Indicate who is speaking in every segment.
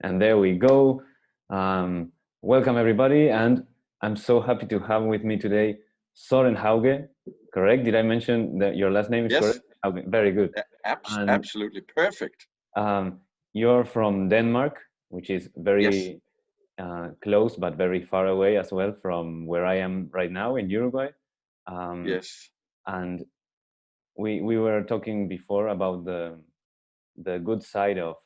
Speaker 1: And there we go. Welcome everybody, and I'm so happy to have with me today Søren Hauge. Correct? Did I mention that your last name is
Speaker 2: Yes,
Speaker 1: correct? Hauge. Very good. And
Speaker 2: absolutely perfect.
Speaker 1: um, you're from Denmark, which is
Speaker 2: Yes,
Speaker 1: very close but very far away as well from where I am right now in Uruguay. Um,
Speaker 2: yes,
Speaker 1: and we were talking before about the good side of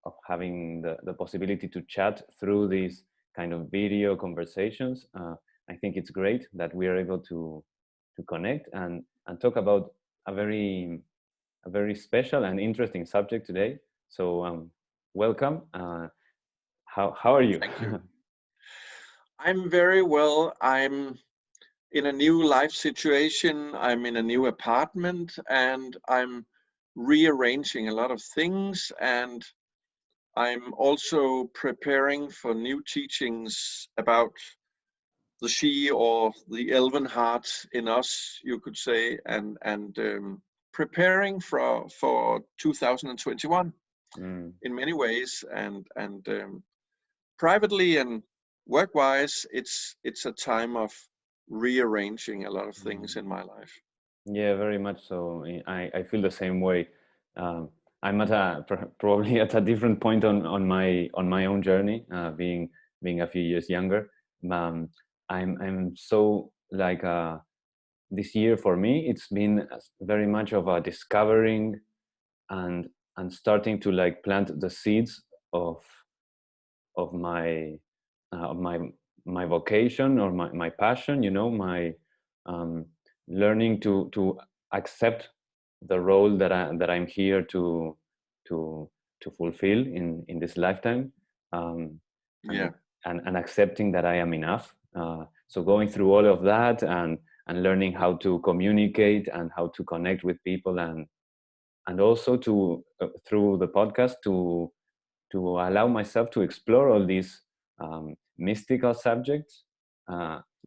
Speaker 1: of having the possibility to chat through these kind of video conversations. I think it's great that we are able to connect and talk about a very special and interesting subject today. So welcome. How are you?
Speaker 2: thank you. I'm very well. I'm in a new life situation. I'm in a new apartment and I'm rearranging a lot of things. And I'm also preparing for new teachings about the she or the ElvenHeart in us, you could say, and preparing for 2021
Speaker 1: Mm,
Speaker 2: in many ways. And privately and work-wise, it's a time of rearranging a lot of things
Speaker 1: mm.
Speaker 2: in my life.
Speaker 1: Yeah, very much so. I feel the same way. Um, I'm at probably at a different point on my own journey, being a few years younger. Um, I'm so like this year for me, it's been very much of a discovering and starting to like plant the seeds of of my uh, of my my vocation or my passion. You know, my um, learning to accept the role that I'm here to to fulfill in this lifetime, um, and
Speaker 2: Yeah,
Speaker 1: and accepting that I am enough. So going through all of that and learning how to communicate and how to connect with people and also to through the podcast to allow myself to explore all these mystical subjects.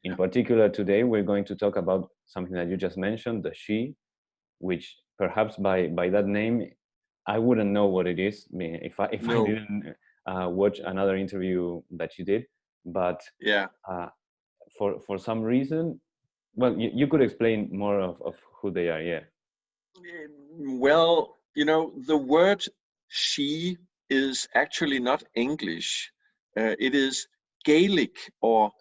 Speaker 1: In
Speaker 2: yeah,
Speaker 1: particular, today we're going to talk about something that you just mentioned, the she, which perhaps by that name, I wouldn't know what it is if I
Speaker 2: no,
Speaker 1: didn't watch another interview that you did. But
Speaker 2: yeah.
Speaker 1: uh, for some reason, well, you could explain more of who they are. Yeah.
Speaker 2: Well, the word she is actually not English. It is Gaelic or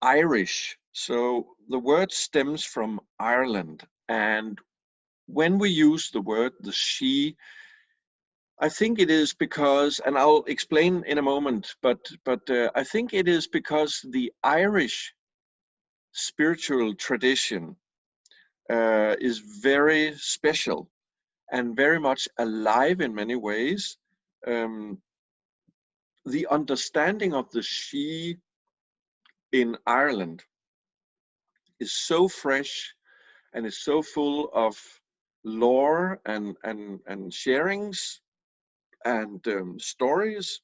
Speaker 2: Irish. So the word stems from Ireland. And when we use the word the she, I think it is because, and I'll explain in a moment, but I think it is because the Irish spiritual tradition is very special and very much alive in many ways. Um, the understanding of the she in Ireland is so fresh and is so full of lore and sharings and stories.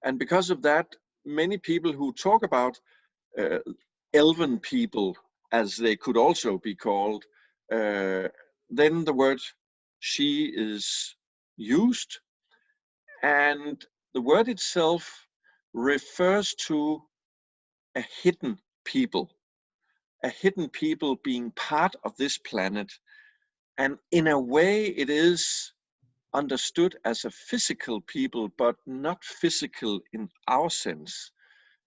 Speaker 2: And because of that, many people who talk about uh, elven people, as they could also be called, uh, then the word she is used. And the word itself refers to a hidden people, a hidden people being part of this planet. And in a way, it is understood as a physical people, but not physical in our sense,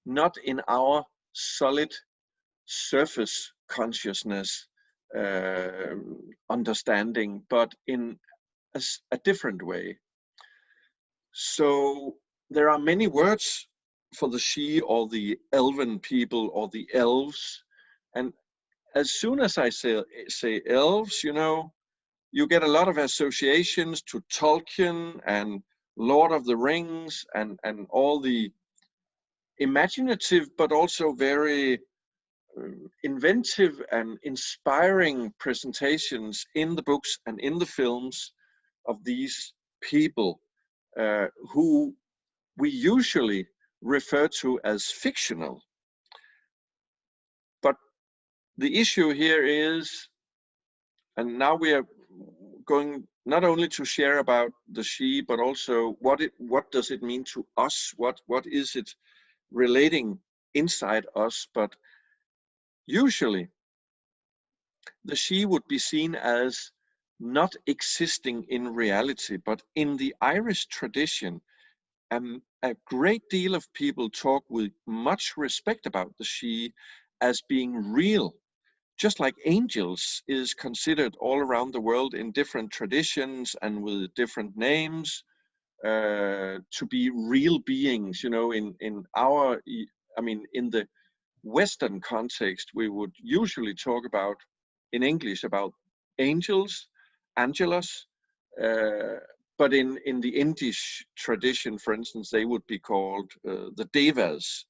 Speaker 2: not in our solid surface consciousness understanding, but in a different way. So there are many words for the she or the elven people or the elves. And as soon as I say elves, you get a lot of associations to Tolkien and Lord of the Rings and all the imaginative but also very inventive and inspiring presentations in the books and in the films of these people who we usually refer to as fictional. But the issue here is, and now we are going not only to share about the she, but also what does it mean to us? What is it relating inside us? But usually the she would be seen as not existing in reality, but in the Irish tradition, a great deal of people talk with much respect about the she as being real, just like angels is considered all around the world in different traditions and with different names, to be real beings. You know, in our, I mean, in the Western context, we would usually talk about, in English, about angels, angelos, uh, but in the Indish tradition, for instance, they would be called the devas.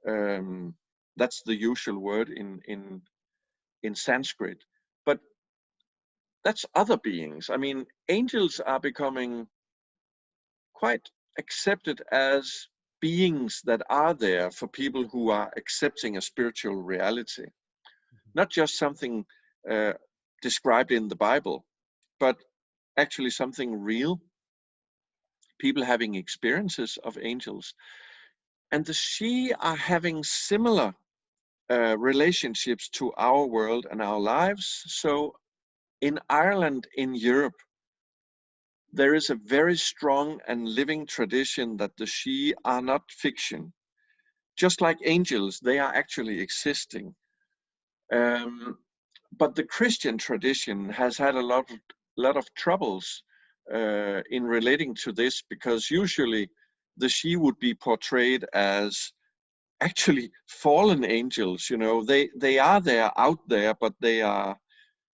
Speaker 2: Um, that's the usual word in Sanskrit. But that's other beings. I mean, angels are becoming quite accepted as beings that are there for people who are accepting a spiritual reality, not just something uh, described in the Bible, but actually something real, people having experiences of angels. And the she are having similar relationships to our world and our lives. So in Ireland, in Europe, there is a very strong and living tradition that the she are not fiction. Just like angels, they are actually existing. Um, but the Christian tradition has had a lot of troubles in relating to this, because usually the she would be portrayed as actually fallen angels. You know, they are there out there, but they are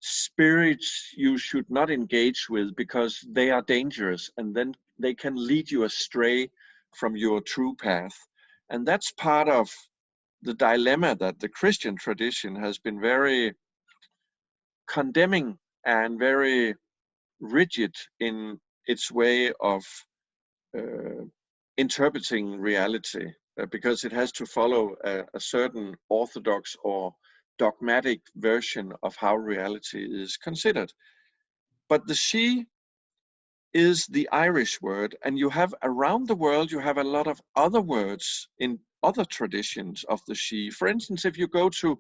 Speaker 2: spirits you should not engage with because they are dangerous, and then they can lead you astray from your true path. And that's part of the dilemma that the Christian tradition has been very condemning and very rigid in its way of uh, interpreting reality, because it has to follow a certain orthodox or dogmatic version of how reality is considered. But the she is the Irish word, and you have around the world, you have a lot of other words in other traditions of the she. For instance, if you go to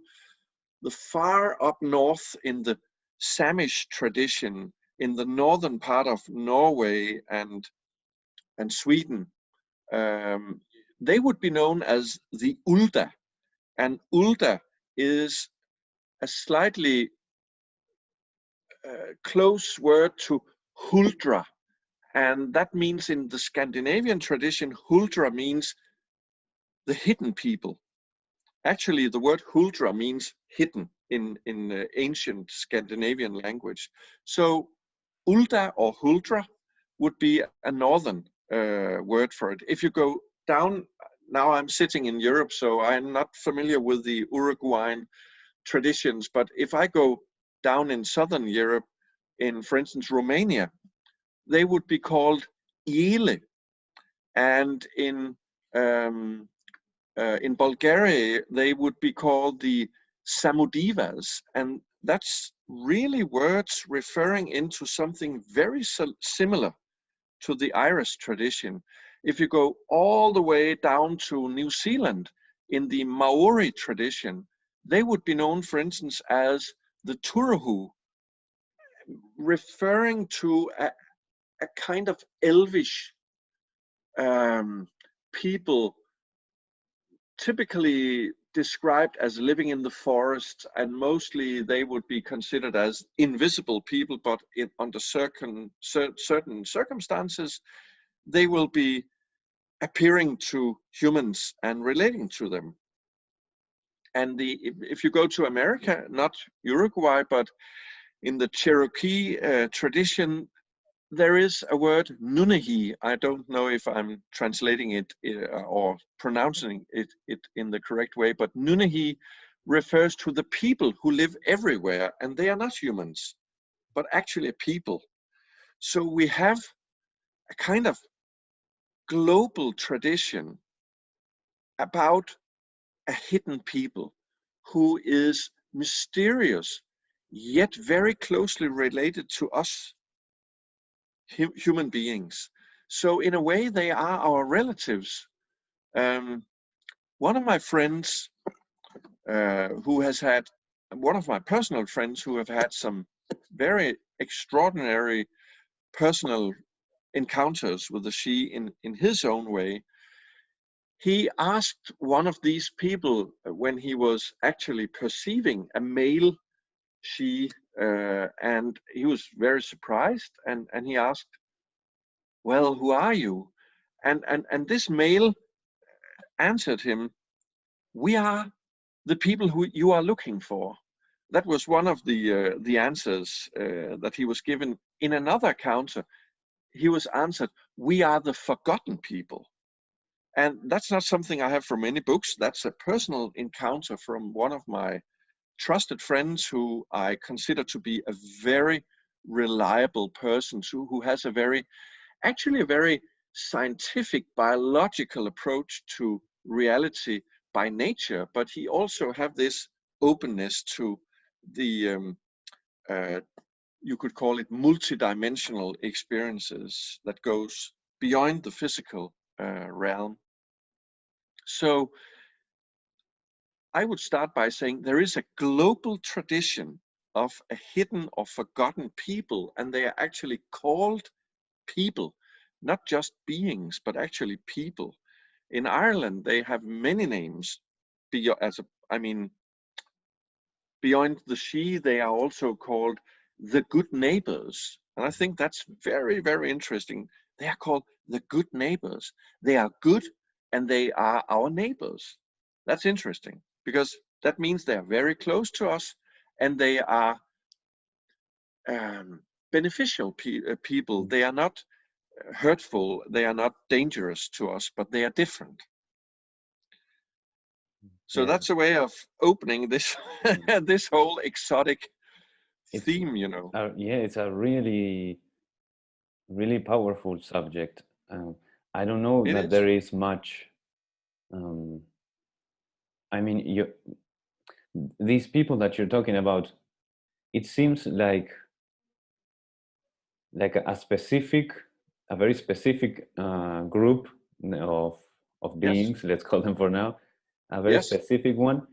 Speaker 2: the far up north in the Samish tradition, in the northern part of Norway and Sweden, um, they would be known as the Ulda. And Ulda is a slightly close word to Huldra. And that means, in the Scandinavian tradition, Huldra means the hidden people. Actually, the word Huldra means hidden in ancient Scandinavian language. So Ulda or Huldra would be a northern word for it. If you go down, now I'm sitting in Europe, so I'm not familiar with the Uruguayan traditions, but if I go down in southern Europe, in, for instance, Romania, they would be called Iele. And in Bulgaria, they would be called the Samudivas. And that's really words referring into something very similar to the Irish tradition. If you go all the way down to New Zealand, in the Maori tradition, they would be known, for instance, as the Turahu, referring to a kind of elvish people, typically described as living in the forest, and mostly they would be considered as invisible people, but under certain circumstances, they will be appearing to humans and relating to them. And if you go to America, not Uruguay, but in the Cherokee tradition, there is a word, Nunahi. I don't know if I'm translating it or pronouncing it in the correct way, but Nunahi refers to the people who live everywhere, and they are not humans, but actually people. So we have a kind of global tradition about a hidden people who is mysterious, yet very closely related to us. human beings. So in a way, they are our relatives. One of my friends who has had, one of my personal friends who have had some very extraordinary personal encounters with the she in his own way. He asked one of these people when he was actually perceiving a male she, and he was very surprised, and he asked, well, who are you? And this male answered him, we are the people who you are looking for. That was one of the answers that he was given. In another counter, he was answered, we are the forgotten people. And that's not something I have from any books. That's a personal encounter from one of my trusted friends who I consider to be a very reliable person, who has a very, actually a very scientific, biological approach to reality by nature, but he also have this openness to the, you could call it multidimensional experiences that goes beyond the physical realm. So I would start by saying there is a global tradition of a hidden or forgotten people, and they are actually called people, not just beings, but actually people. In Ireland, they have many names. I mean, beyond the she, they are also called the good neighbors. And I think that's very, very interesting. They are called the good neighbors. They are good and they are our neighbors. That's interesting because that means they are very close to us and they are beneficial people. They are not hurtful, they are not dangerous to us, but they are different. So
Speaker 1: Yeah.
Speaker 2: that's a way of opening this this whole exotic
Speaker 1: It's
Speaker 2: theme, you know.
Speaker 1: yeah, it's a really, really powerful subject. I don't know
Speaker 2: It
Speaker 1: that
Speaker 2: is.
Speaker 1: there is much. Um, I mean, these people that you're talking about, it seems like a specific, a very specific group of
Speaker 2: Yes.
Speaker 1: beings. Let's call them for now, a very
Speaker 2: Yes.
Speaker 1: specific one,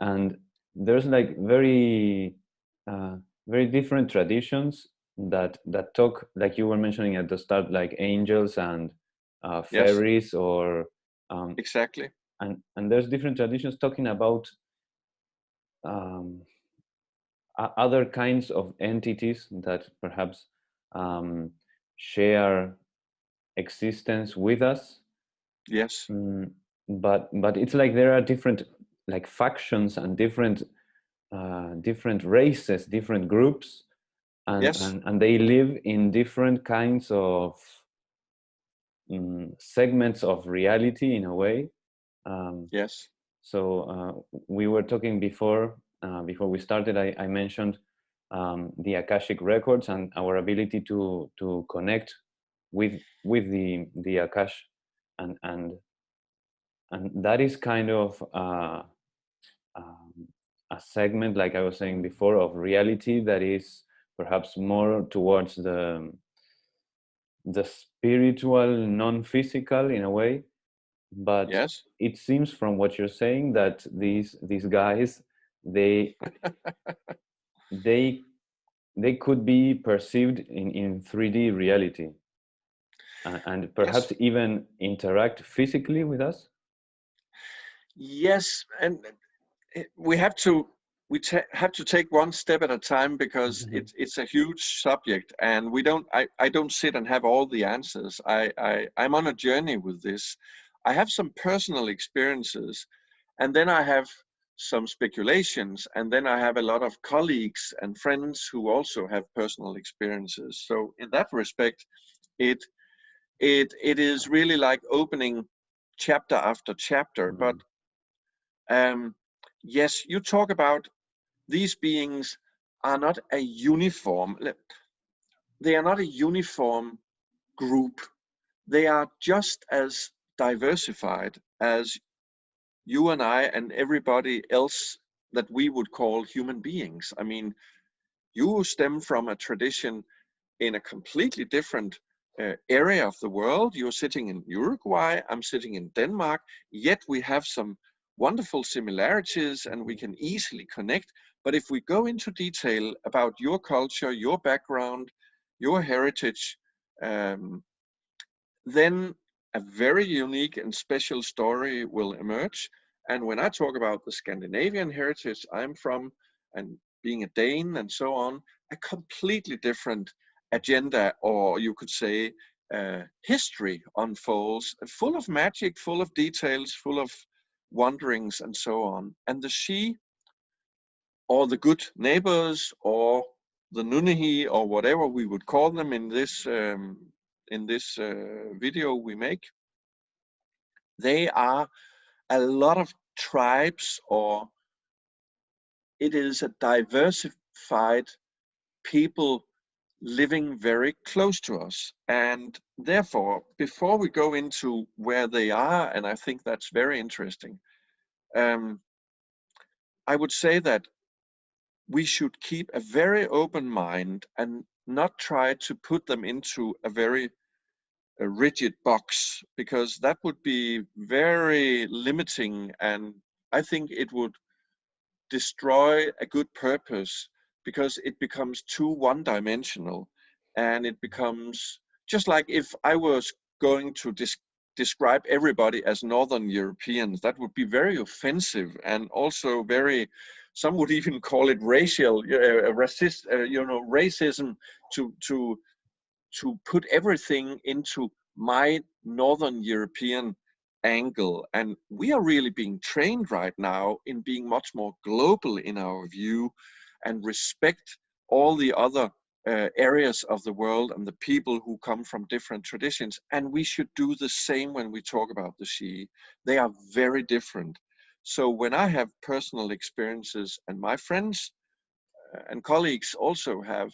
Speaker 1: and there's like very very different traditions that talk, like you were mentioning at the start, like angels and
Speaker 2: Yes.
Speaker 1: fairies, or um,
Speaker 2: Exactly.
Speaker 1: and there's different traditions talking about um, other kinds of entities that perhaps um, share existence with us.
Speaker 2: Yes.
Speaker 1: Mm, but it's like there are different like factions and different races, different groups,
Speaker 2: Yes.
Speaker 1: and they live in different kinds of segments of reality in a way. Um,
Speaker 2: Yes.
Speaker 1: we were talking before we started. I mentioned the Akashic records and our ability to connect with the Akash, and and and that is kind of um, a segment, like I was saying before, of reality that is perhaps more towards the spiritual, non-physical in a way. But
Speaker 2: Yes.
Speaker 1: it seems from what you're saying that these guys, they they they could be perceived in 3D reality, and
Speaker 2: Yes.
Speaker 1: perhaps even interact physically with us.
Speaker 2: Yes. And we have to have to take one step at a time because it's a huge subject and we don't I don't sit and have all the answers. I'm on a journey with this. I have some personal experiences and then I have some speculations and then I have a lot of colleagues and friends who also have personal experiences. So in that respect, it it is really like opening chapter after chapter. But
Speaker 1: Mm.
Speaker 2: um, yes, you talk about these beings are not a uniform, they are not a uniform group. They are just as diversified as you and I and everybody else that we would call human beings. I mean, you stem from a tradition in a completely different area of the world. You're sitting in Uruguay, I'm sitting in Denmark, yet we have some wonderful similarities and we can easily connect. But if we go into detail about your culture, your background, your heritage, then a very unique and special story will emerge. And when I talk about the Scandinavian heritage I'm from, and being a Dane and so on, a completely different agenda, or you could say history unfolds, full of magic, full of details, full of wanderings and so on. And the she, or the good neighbors, or the Nunnehi, or whatever we would call them in this video we make, they are a lot of tribes, or it is a diversified people living very close to us. And therefore, before we go into where they are, and I think that's very interesting, I would say that we should keep a very open mind and not try to put them into a very rigid box, because that would be very limiting, and I think it would destroy a good purpose, because it becomes too one-dimensional, and it becomes just like if I was going to describe everybody as Northern Europeans. That would be very offensive, and also very, some would even call it racial, racism, to put everything into my Northern European angle. And we are really being trained right now in being much more global in our view, and respect all the other areas of the world and the people who come from different traditions. And we should do the same when we talk about the Shi. They are very different. So when I have personal experiences, and my friends and colleagues also have,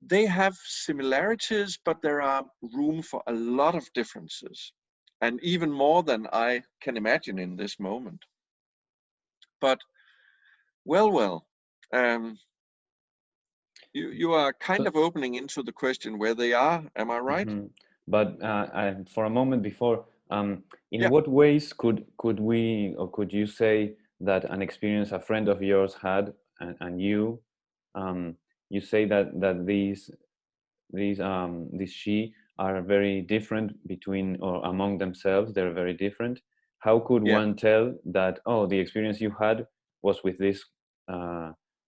Speaker 2: they have similarities, but there are room for a lot of differences, and even more than I can imagine in this moment. But you are kind
Speaker 1: So,
Speaker 2: of opening into the question where they are. Am I right?
Speaker 1: But for a moment before, in
Speaker 2: Yeah.
Speaker 1: what ways could we, or could you say that an experience a friend of yours had, and you, you say that these she are very different between or among themselves. They're very different. How could
Speaker 2: Yeah.
Speaker 1: one tell that, oh, the experience you had was with this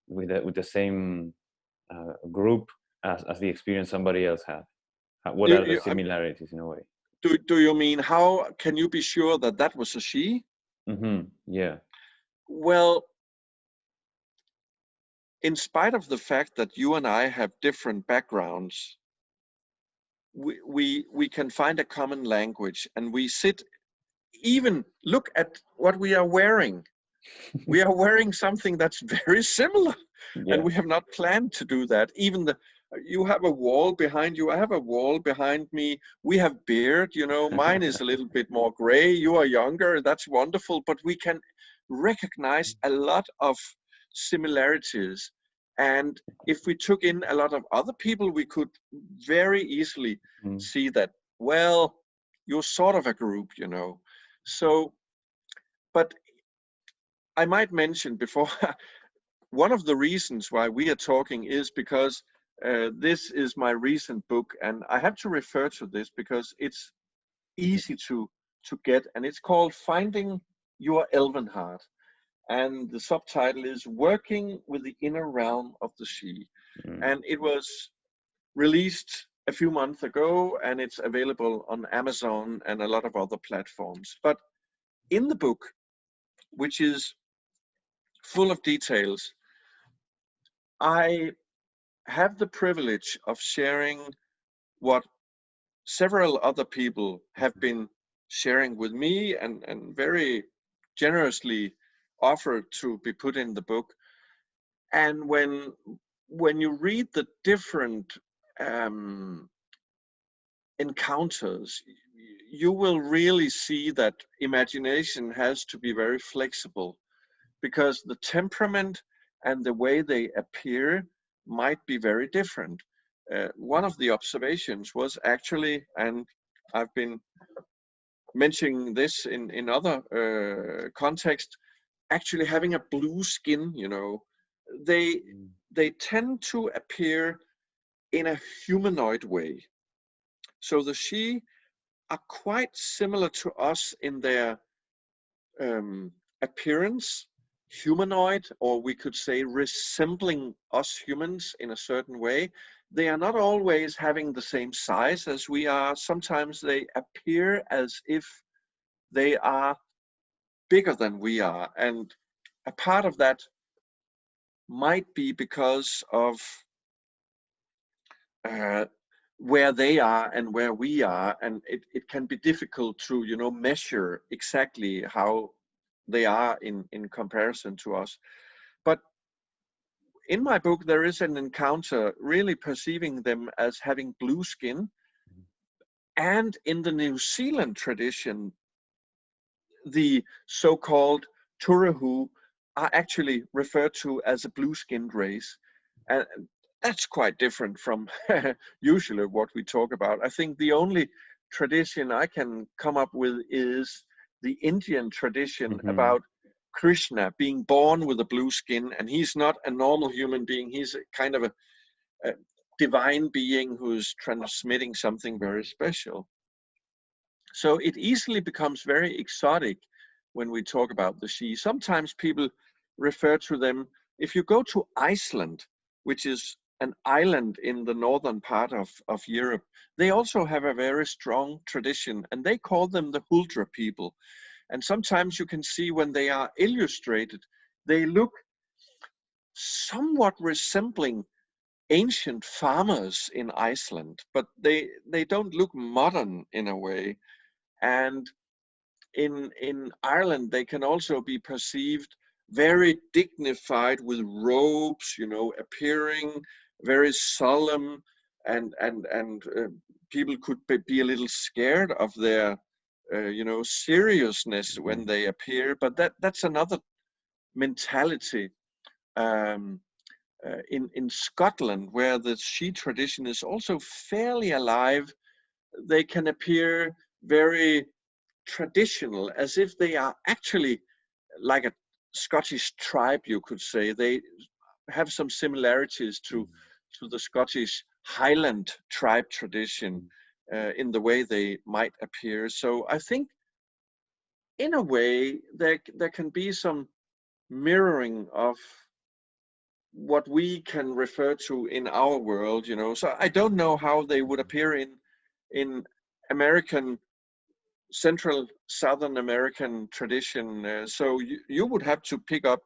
Speaker 1: with the same group as the experience somebody else had? What
Speaker 2: You,
Speaker 1: are the
Speaker 2: you,
Speaker 1: similarities in a way?
Speaker 2: do you mean how can you be sure that that was a she?
Speaker 1: Yeah.
Speaker 2: Well, in spite of the fact that you and I have different backgrounds, we can find a common language, and we sit, even look at what we are wearing. We are wearing something that's very similar, and
Speaker 1: Yeah.
Speaker 2: we have not planned to do that. Even you have a wall behind you, I have a wall behind me. We have beard, mine is a little bit more gray, you are younger, that's wonderful, but we can recognize a lot of similarities. And if we took in a lot of other people, we could very easily see that, well, you're sort of a group. So, but I might mention before, one of the reasons why we are talking is because this is my recent book, and I have to refer to this because it's easy to get, and it's called Finding Your ElvenHeart, and the subtitle is Working with the Inner Realm of the She, and it was released a few months ago, and it's available on Amazon and a lot of other platforms. But in the book, which is full of details, I have the privilege of sharing what several other people have been sharing with me, and very generously offered to be put in the book. And when you read the different encounters, you will really see that imagination has to be very flexible, because the temperament and the way they appear might be very different. one of the observations was actually, and I've been mentioning this in other contexts, actually having a blue skin, you know, they tend to appear in a humanoid way. So the Sidhe are quite similar to us in their appearance, humanoid, or we could say resembling us humans in a certain way. They are not always having the same size as we are. Sometimes they appear as if they are bigger than we are. And a part of that might be because of where they are and where we are, and it can be difficult to, you know, measure exactly how they are in comparison to us. But in my book there is an encounter really perceiving them as having blue skin, and in the New Zealand tradition the so-called Turuhu are actually referred to as a blue-skinned race, and that's quite different from usually what we talk about. I think the only tradition I can come up with is the Indian tradition about Krishna being born with a blue skin, and he's not a normal human being. He's a kind of a divine being who's transmitting something very special. So it easily becomes very exotic when we talk about the Sidhe. Sometimes people refer to them, if you go to Iceland, which is an island in the northern part of Europe, they also have a very strong tradition, and they call them the Huldra people. And sometimes you can see when they are illustrated, they look somewhat resembling ancient farmers in Iceland, but they don't look modern in a way. And in Ireland, they can also be perceived very dignified with robes, you know, appearing very solemn, and people could be a little scared of their, you know, seriousness when they appear. But that's another mentality. Um, in Scotland, where the Sidhe tradition is also fairly alive, they can appear very traditional, as if they are actually like a Scottish tribe, you could say. They have some similarities to the Scottish Highland tribe tradition in the way they might appear. So I think in a way there can be some mirroring of what we can refer to in our world, you know. So I don't know how they would appear in American, Central Southern American tradition. So you would have to pick up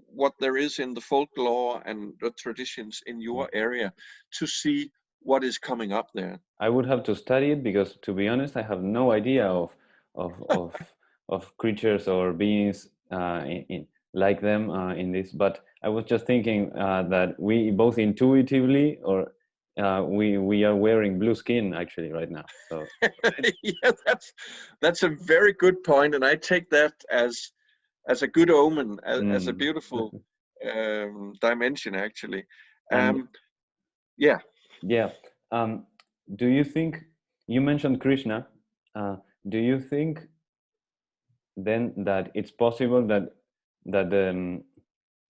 Speaker 2: what there is in the folklore and the traditions in your area to see what is coming up there.
Speaker 1: I would have to study it, because to be honest, I have no idea of of, of creatures or beings like them in this. But I was just thinking that we both intuitively, or we are wearing blue skin actually right now. So
Speaker 2: yeah, that's a very good point, and I take that as a good omen, as a beautiful dimension actually.
Speaker 1: And
Speaker 2: Yeah.
Speaker 1: yeah, do you think, you mentioned Krishna? Do you think then that it's possible that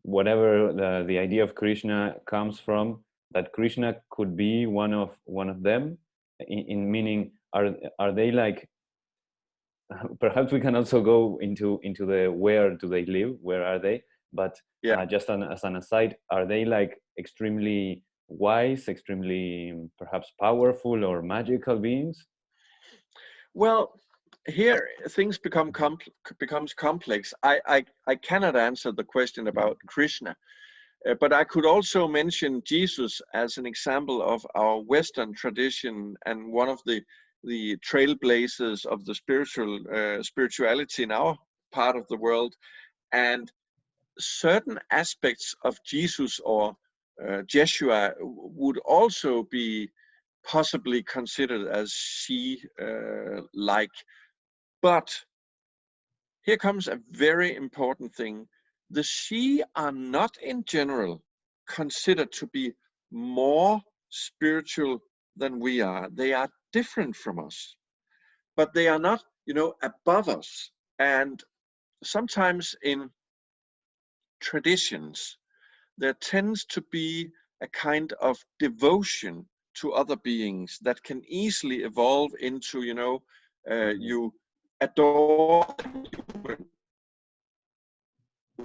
Speaker 1: whatever the idea of Krishna comes from, that Krishna could be one of them, in meaning, are they like, perhaps we can also go into the where do they live, where are they, but
Speaker 2: Yeah.
Speaker 1: just as an aside, are they like extremely wise, extremely perhaps powerful or magical beings?
Speaker 2: Well, here things becomes complex. I cannot answer the question about Krishna, but I could also mention Jesus as an example of our Western tradition, and one of the trailblazers of the spirituality in our part of the world. And certain aspects of Jesus or Jeshua would also be possibly considered as like. But here comes a very important thing. The Sidhe are not in general considered to be more spiritual than we are. They are different from us, but they are not, you know, above us. And sometimes in traditions, there tends to be a kind of devotion to other beings that can easily evolve into, you know, you adore them.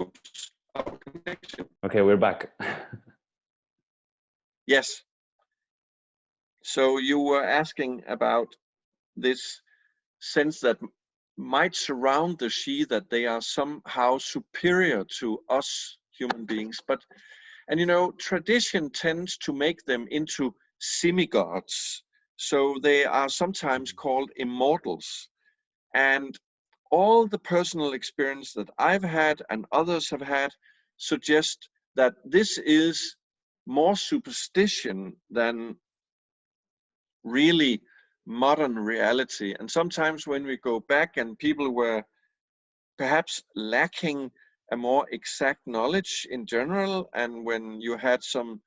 Speaker 2: Oops, our connection.
Speaker 1: Okay, we're back.
Speaker 2: Yes. So you were asking about this sense that might surround the she, that they are somehow superior to us human beings. But, and you know, tradition tends to make them into semi-gods. So they are sometimes called immortals. And all the personal experience that I've had and others have had suggest that this is more superstition than really modern reality. And sometimes when we go back and people were perhaps lacking a more exact knowledge in general, and when you had some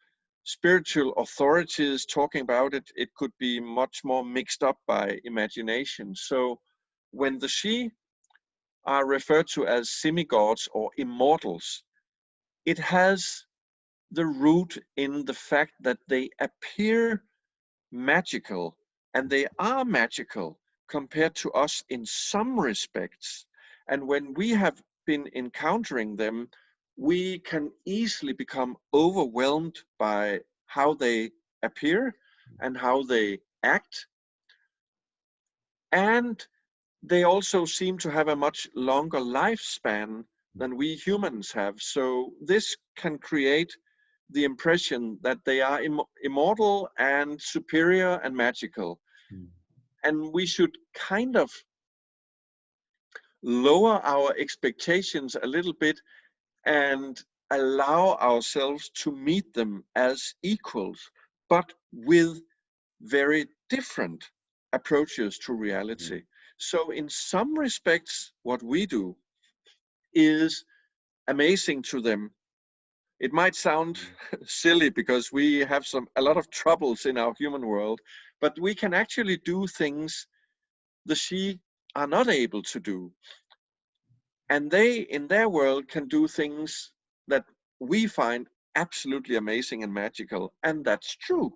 Speaker 2: spiritual authorities talking about it, it could be much more mixed up by imagination. So when the she are referred to as semi-gods or immortals, it has the root in the fact that they appear magical, and they are magical compared to us in some respects. And when we have been encountering them, we can easily become overwhelmed by how they appear and how they act. And they also seem to have a much longer lifespan than we humans have. So this can create the impression that they are immortal and superior and magical. And we should kind of lower our expectations a little bit and allow ourselves to meet them as equals, but with very different approaches to reality. So in some respects, what we do is amazing to them. It might sound silly because we have a lot of troubles in our human world, but we can actually do things the she are not able to do. And they, in their world, can do things that we find absolutely amazing and magical. And that's true.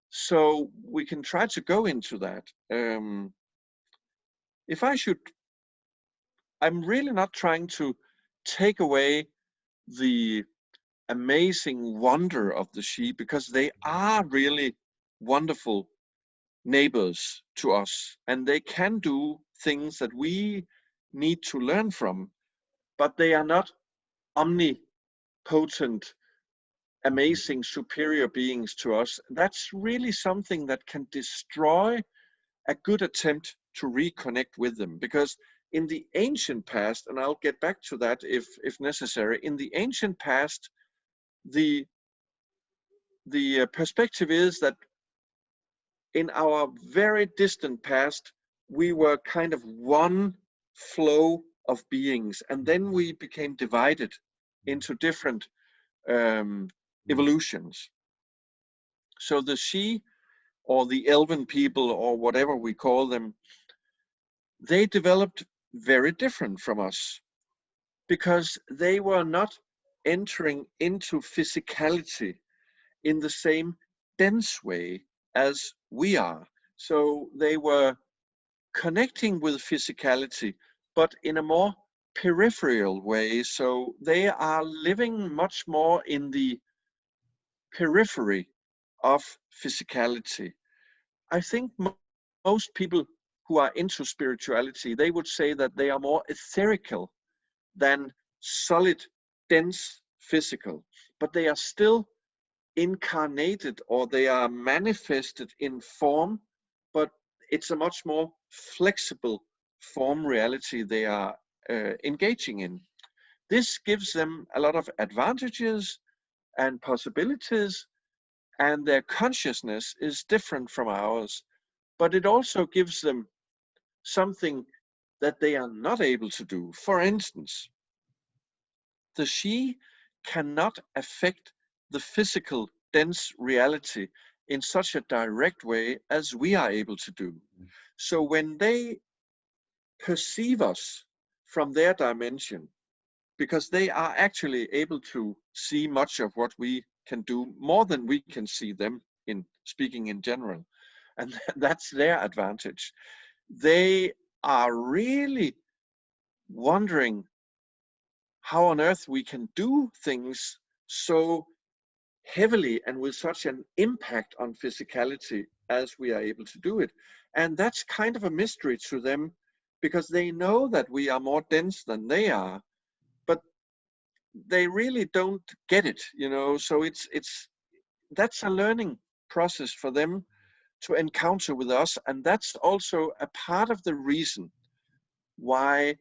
Speaker 2: So we can try to go into that. If I should, I'm really not trying to take away the amazing wonder of the sheep, because they are really wonderful neighbors to us, and they can do things that we need to learn from, but they are not omnipotent, amazing, superior beings to us. That's really something that can destroy a good attempt to reconnect with them, because in the ancient past, and I'll get back to that if necessary, in the ancient past, the perspective is that in our very distant past, we were kind of one flow of beings, and then we became divided into different evolutions. So the she, or the elven people, or whatever we call them, they developed very different from us, because they were not entering into physicality in the same dense way as we are. So they were connecting with physicality, but in a more peripheral way. So they are living much more in the periphery of physicality. I think most people who are into spirituality, they would say that they are more etherical than solid, dense physical, but they are still incarnated, or they are manifested in form, but it's a much more flexible form reality they are engaging in. This gives them a lot of advantages and possibilities, and their consciousness is different from ours, but it also gives them something that they are not able to do. For instance, the she cannot affect the physical dense reality in such a direct way as we are able to do. So when they perceive us from their dimension, because they are actually able to see much of what we can do, more than we can see them, in speaking in general, and that's their advantage. They are really wondering how on earth we can do things so heavily and with such an impact on physicality as we are able to do it. And that's kind of a mystery to them, because they know that we are more dense than they are, but they really don't get it, you know. So that's a learning process for them to encounter with us, and that's also a part of the reason why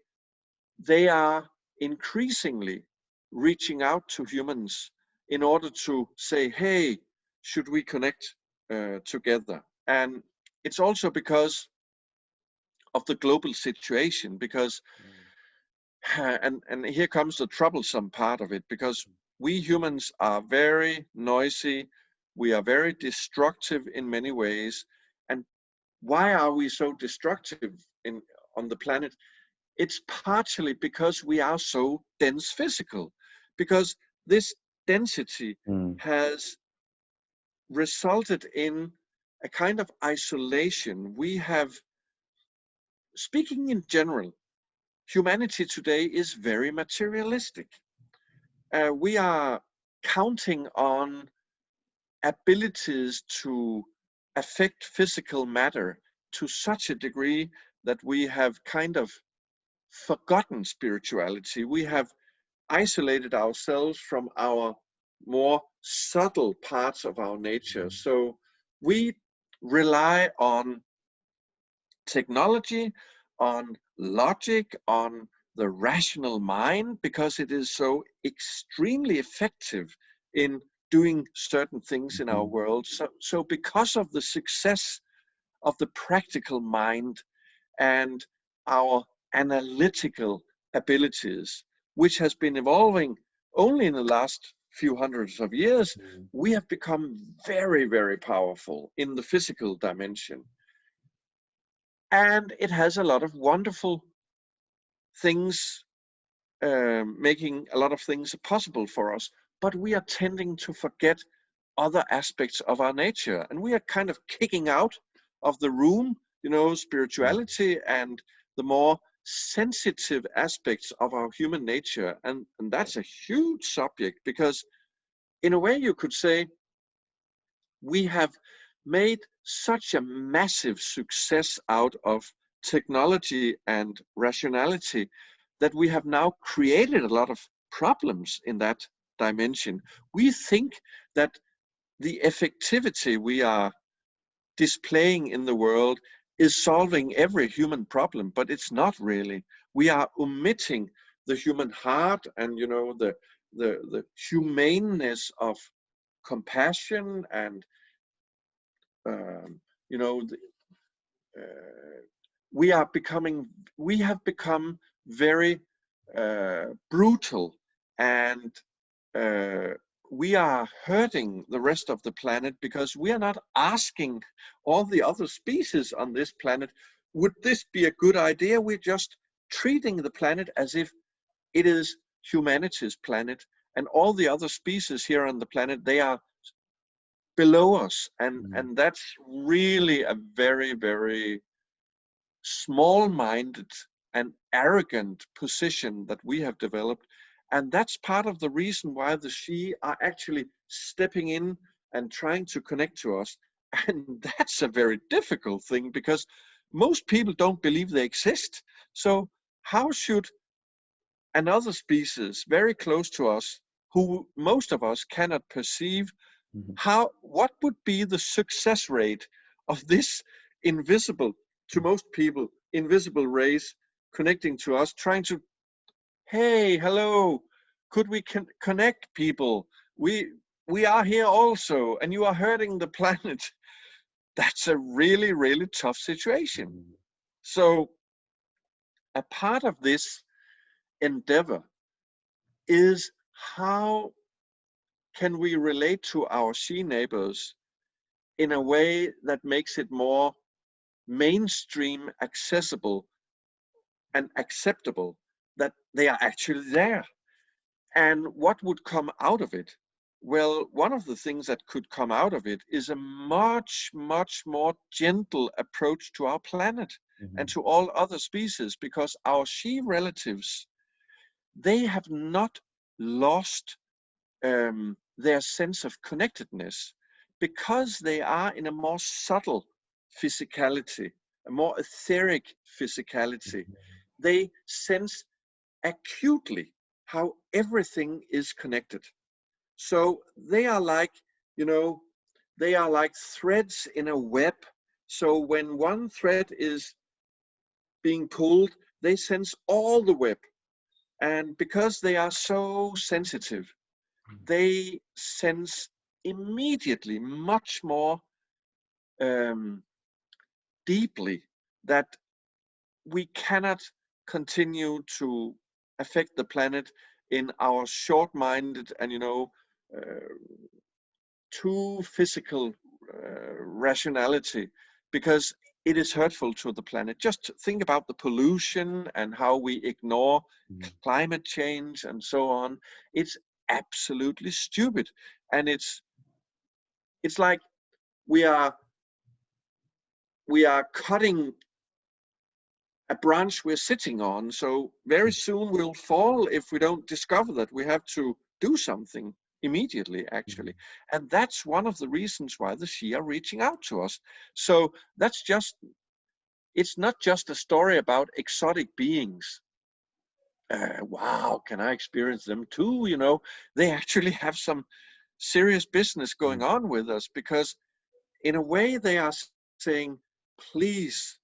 Speaker 2: they are increasingly reaching out to humans in order to say, hey, should we connect together? And it's also because of the global situation, because and here comes the troublesome part of it, because we humans are very noisy, we are very destructive in many ways. And why are we so destructive on the planet? It's partially because we are so dense physical, because this density has resulted in a kind of isolation. We have, speaking in general, humanity today is very materialistic. We are counting on abilities to affect physical matter to such a degree that we have kind of forgotten spirituality. We have isolated ourselves from our more subtle parts of our nature. So we rely on technology, on logic, on the rational mind, because it is so extremely effective in doing certain things in our world. So because of the success of the practical mind and our analytical abilities, which has been evolving only in the last few hundreds of years, we have become very, very powerful in the physical dimension. And it has a lot of wonderful things, making a lot of things possible for us. But we are tending to forget other aspects of our nature. And we are kind of kicking out of the room, you know, spirituality and the more sensitive aspects of our human nature. And that's a huge subject, because in a way you could say we have made such a massive success out of technology and rationality that we have now created a lot of problems in that dimension. We think that the effectivity we are displaying in the world is solving every human problem, but it's not really. We are omitting the human heart and, you know, the humaneness of compassion and you know, we have become very brutal, and we are hurting the rest of the planet because we are not asking all the other species on this planet, would this be a good idea? We're just treating the planet as if it is humanity's planet, and all the other species here on the planet, they are below us. And that's really a very, very small-minded and arrogant position that we have developed. And that's part of the reason why the Sidhe are actually stepping in and trying to connect to us. And that's a very difficult thing, because most people don't believe they exist. So how should another species very close to us, who most of us cannot perceive, what would be the success rate of this invisible, to most people, invisible race connecting to us, trying to, hey, hello, could we connect people? We are here also, and you are hurting the planet. That's a really, really tough situation. So a part of this endeavor is, how can we relate to our she neighbors in a way that makes it more mainstream, accessible, and acceptable that they are actually there? And what would come out of it? Well, one of the things that could come out of it is a much, much more gentle approach to our planet and to all other species, because our she relatives, they have not lost their sense of connectedness, because they are in a more subtle physicality, a more etheric physicality. They sense acutely how everything is connected. So they are like, they are like threads in a web. So when one thread is being pulled, they sense all the web. And because they are so sensitive, they sense immediately much more deeply that we cannot continue to affect the planet in our short-minded and uh, too physical rationality, because it is hurtful to the planet. Just think about the pollution and how we ignore climate change and so on. It's absolutely stupid, and it's like we are cutting a branch we're sitting on. So very soon we'll fall if we don't discover that we have to do something immediately, actually. And that's one of the reasons why the Shi are reaching out to us. So that's just, it's not just a story about exotic beings. Wow, can I experience them too? They actually have some serious business going on with us, because in a way they are saying, please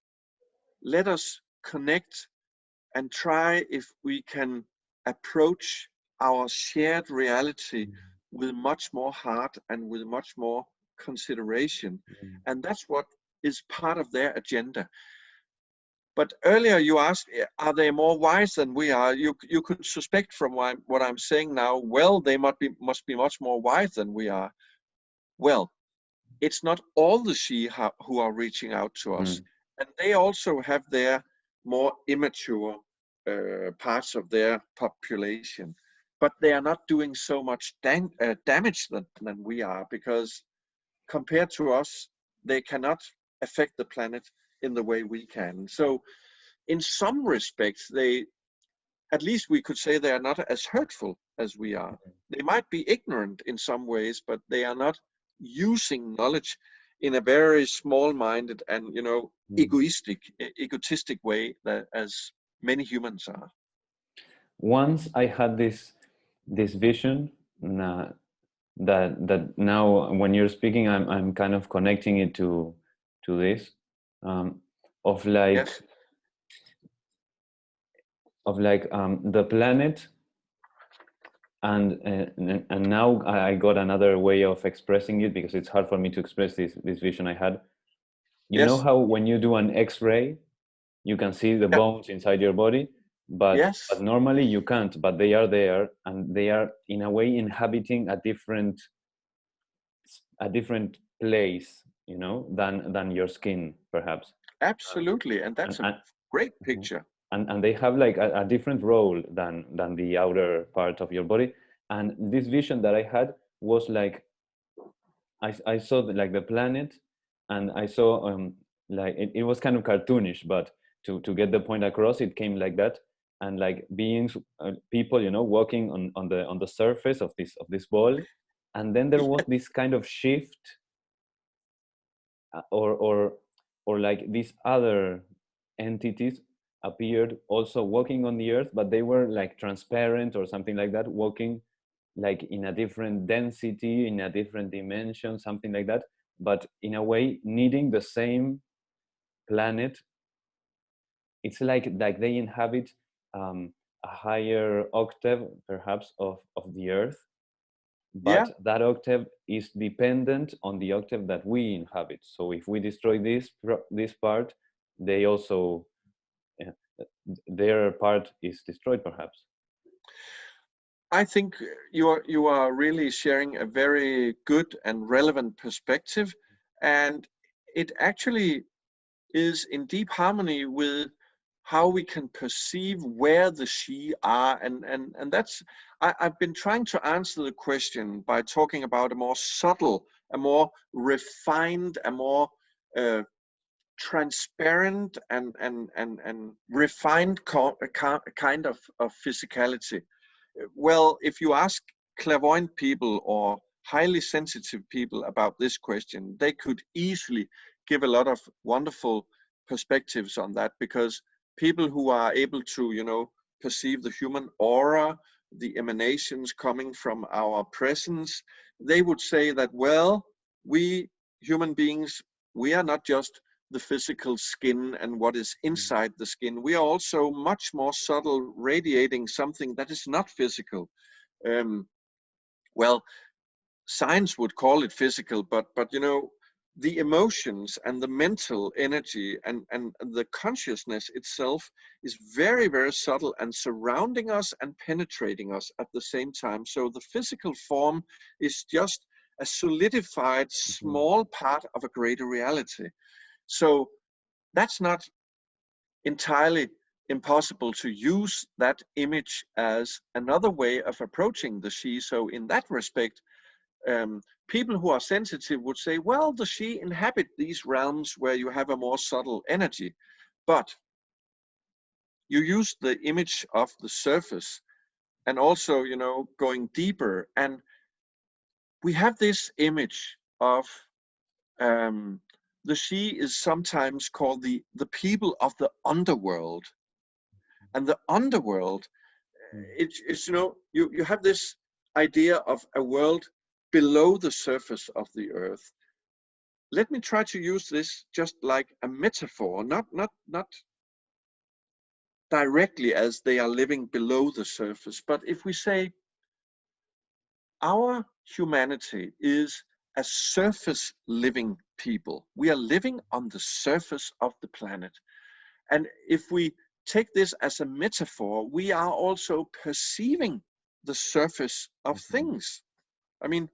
Speaker 2: let us connect and try if we can approach our shared reality with much more heart and with much more consideration. And that's what is part of their agenda. But earlier you asked, are they more wise than we are? You could suspect from what I'm saying now, well, they must be much more wise than we are. Well, it's not all the Shi who are reaching out to us. And they also have their more immature parts of their population. But they are not doing so much damage than we are, because compared to us, they cannot affect the planet in the way we can. So in some respects, at least we could say they are not as hurtful as we are. They might be ignorant in some ways, but they are not using knowledge in a very small-minded and egotistic way as many humans are.
Speaker 1: Once I had this vision that now when you're speaking, I'm kind of connecting it to this of like
Speaker 2: Yes.
Speaker 1: The planet, and now I got another way of expressing it, because it's hard for me to express this vision I had. You know
Speaker 2: Yes.
Speaker 1: how when you do an X-ray, you can see the
Speaker 2: Yeah.
Speaker 1: bones inside your body, but
Speaker 2: Yes.
Speaker 1: normally you can't, but they are there, and they are in a way inhabiting a different place, than your skin, perhaps.
Speaker 2: Absolutely, and that's a
Speaker 1: And,
Speaker 2: great picture.
Speaker 1: and they have like a different role than the outer part of your body. And this vision that I had was like, I saw like the planet, and I saw like it was kind of cartoonish, but to get the point across, it came like that. And like beings, people, walking on the surface of this ball. And then there was this kind of shift, or like these other entities appeared also walking on the earth, but they were like transparent or something like that, walking like in a different density, in a different dimension, something like that, but in a way needing the same planet. It's like they inhabit a higher octave perhaps of the earth,
Speaker 2: Yeah.
Speaker 1: but that octave is dependent on the octave that we inhabit. So if we destroy this part, they also their part is destroyed, perhaps.
Speaker 2: I think you are really sharing a very good and relevant perspective, and it actually is in deep harmony with how we can perceive where the she are, and that's I've been trying to answer the question by talking about a more subtle, a more refined, a more transparent and refined kind of physicality. Well, if you ask clairvoyant people or highly sensitive people about this question, they could easily give a lot of wonderful perspectives on that, because people who are able to, you know, perceive the human aura, the emanations coming from our presence, they would say that, well, we human beings, we are not just the physical skin and what is inside the skin. We are also much more subtle, radiating something that is not physical. Um, well, science would call it physical, but you know, the emotions and the mental energy and the consciousness itself is very, very subtle and surrounding us and penetrating us at the same time. So the physical form is just a solidified small part of a greater reality. So that's not entirely impossible to use that image as another way of approaching the she. So in that respect, people who are sensitive would say, well, the she inhabit these realms where you have a more subtle energy. But you use the image of the surface and also, you know, going deeper. And we have this image of the she is sometimes called the people of the underworld. And the underworld, it's you know, you have this idea of a world below the surface of the earth. Let me try to use this just like a metaphor, not directly as they are living below the surface, but if we say our humanity is a surface living people, we are living on the surface of the planet. And if we take this as a metaphor, we are also perceiving the surface of things. I mean,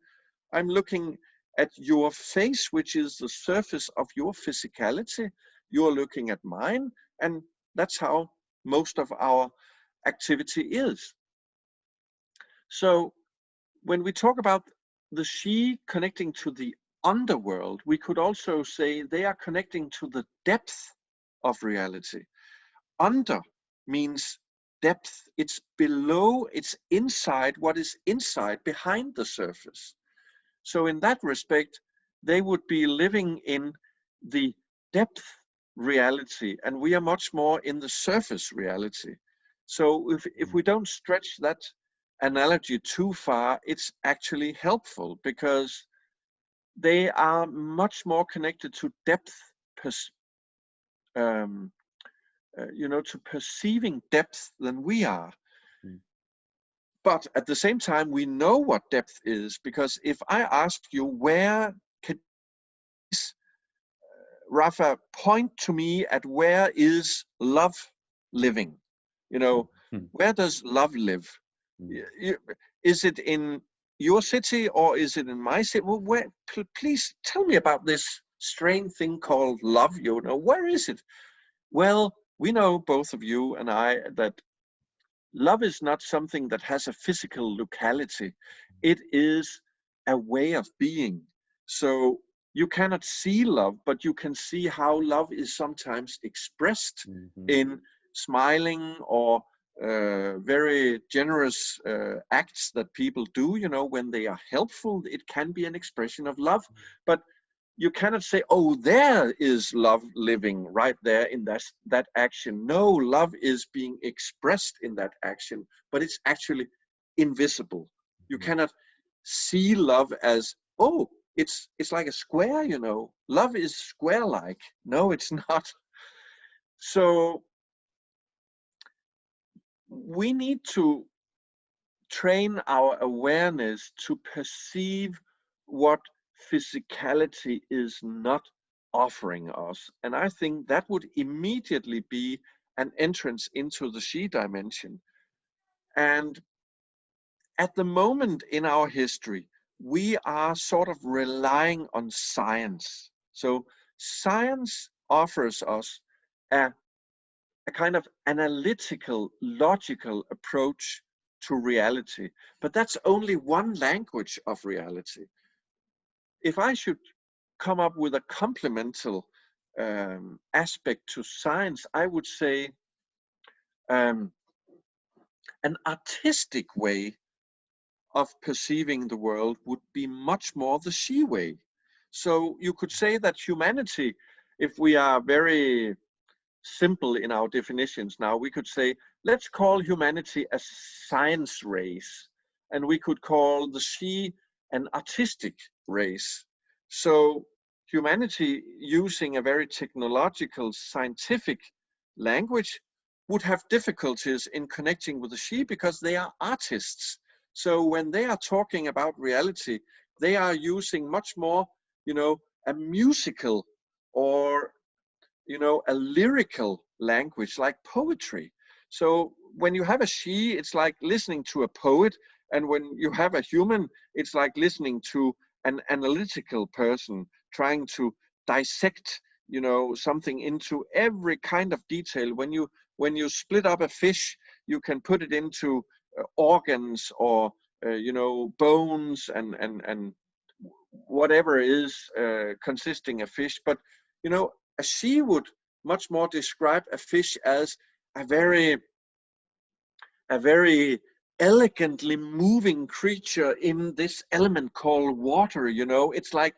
Speaker 2: I'm looking at your face, which is the surface of your physicality. You're looking at mine, and that's how most of our activity is. So when we talk about the she connecting to the underworld, we could also say they are connecting to the depth of reality. Under means depth. It's below, it's inside what is inside, behind the surface. So in that respect, they would be living in the depth reality, and we are much more in the surface reality. So if we don't stretch that analogy too far, it's actually helpful, because they are much more connected to depth, um, you know, to perceiving depth than we are. But at the same time, we know what depth is, because if I ask you, where can Rafa point to me at where is love living? You know, where does love live? Is it in your city or is it in my city? Well, where? Please tell me about this strange thing called love. You know, where is it? Well, we know, both of you and I, that love is not something that has a physical locality. It is a way of being. So you cannot see love, but you can see how love is sometimes expressed in smiling or very generous acts that people do, you know, when they are helpful. It can be an expression of love, but you cannot say, oh, there is love living right there in that action. No, love is being expressed in that action, but it's actually invisible. You cannot see love as, oh, it's like a square, you know. Love is square-like. No, it's not. So we need to train our awareness to perceive what physicality is not offering us. And I think that would immediately be an entrance into the she dimension. And at the moment in our history, we are sort of relying on science. So science offers us a kind of analytical, logical approach to reality. But that's only one language of reality. If I should come up with a complemental aspect to science, I would say um, an artistic way of perceiving the world would be much more the she way. So you could say that humanity, if we are very simple in our definitions now, we could say, let's call humanity a science race, and we could call the she an artistic race. So humanity, using a very technological, scientific language, would have difficulties in connecting with the she because they are artists. So when they are talking about reality, they are using much more, a musical or a lyrical language like poetry. So when you have a she, it's like listening to a poet. And when you have a human, it's like listening to an analytical person trying to dissect, something into every kind of detail. When you split up a fish, you can put it into organs or, bones and whatever is consisting of fish. But, a she would much more describe a fish as a very elegantly moving creature in this element called water. It's like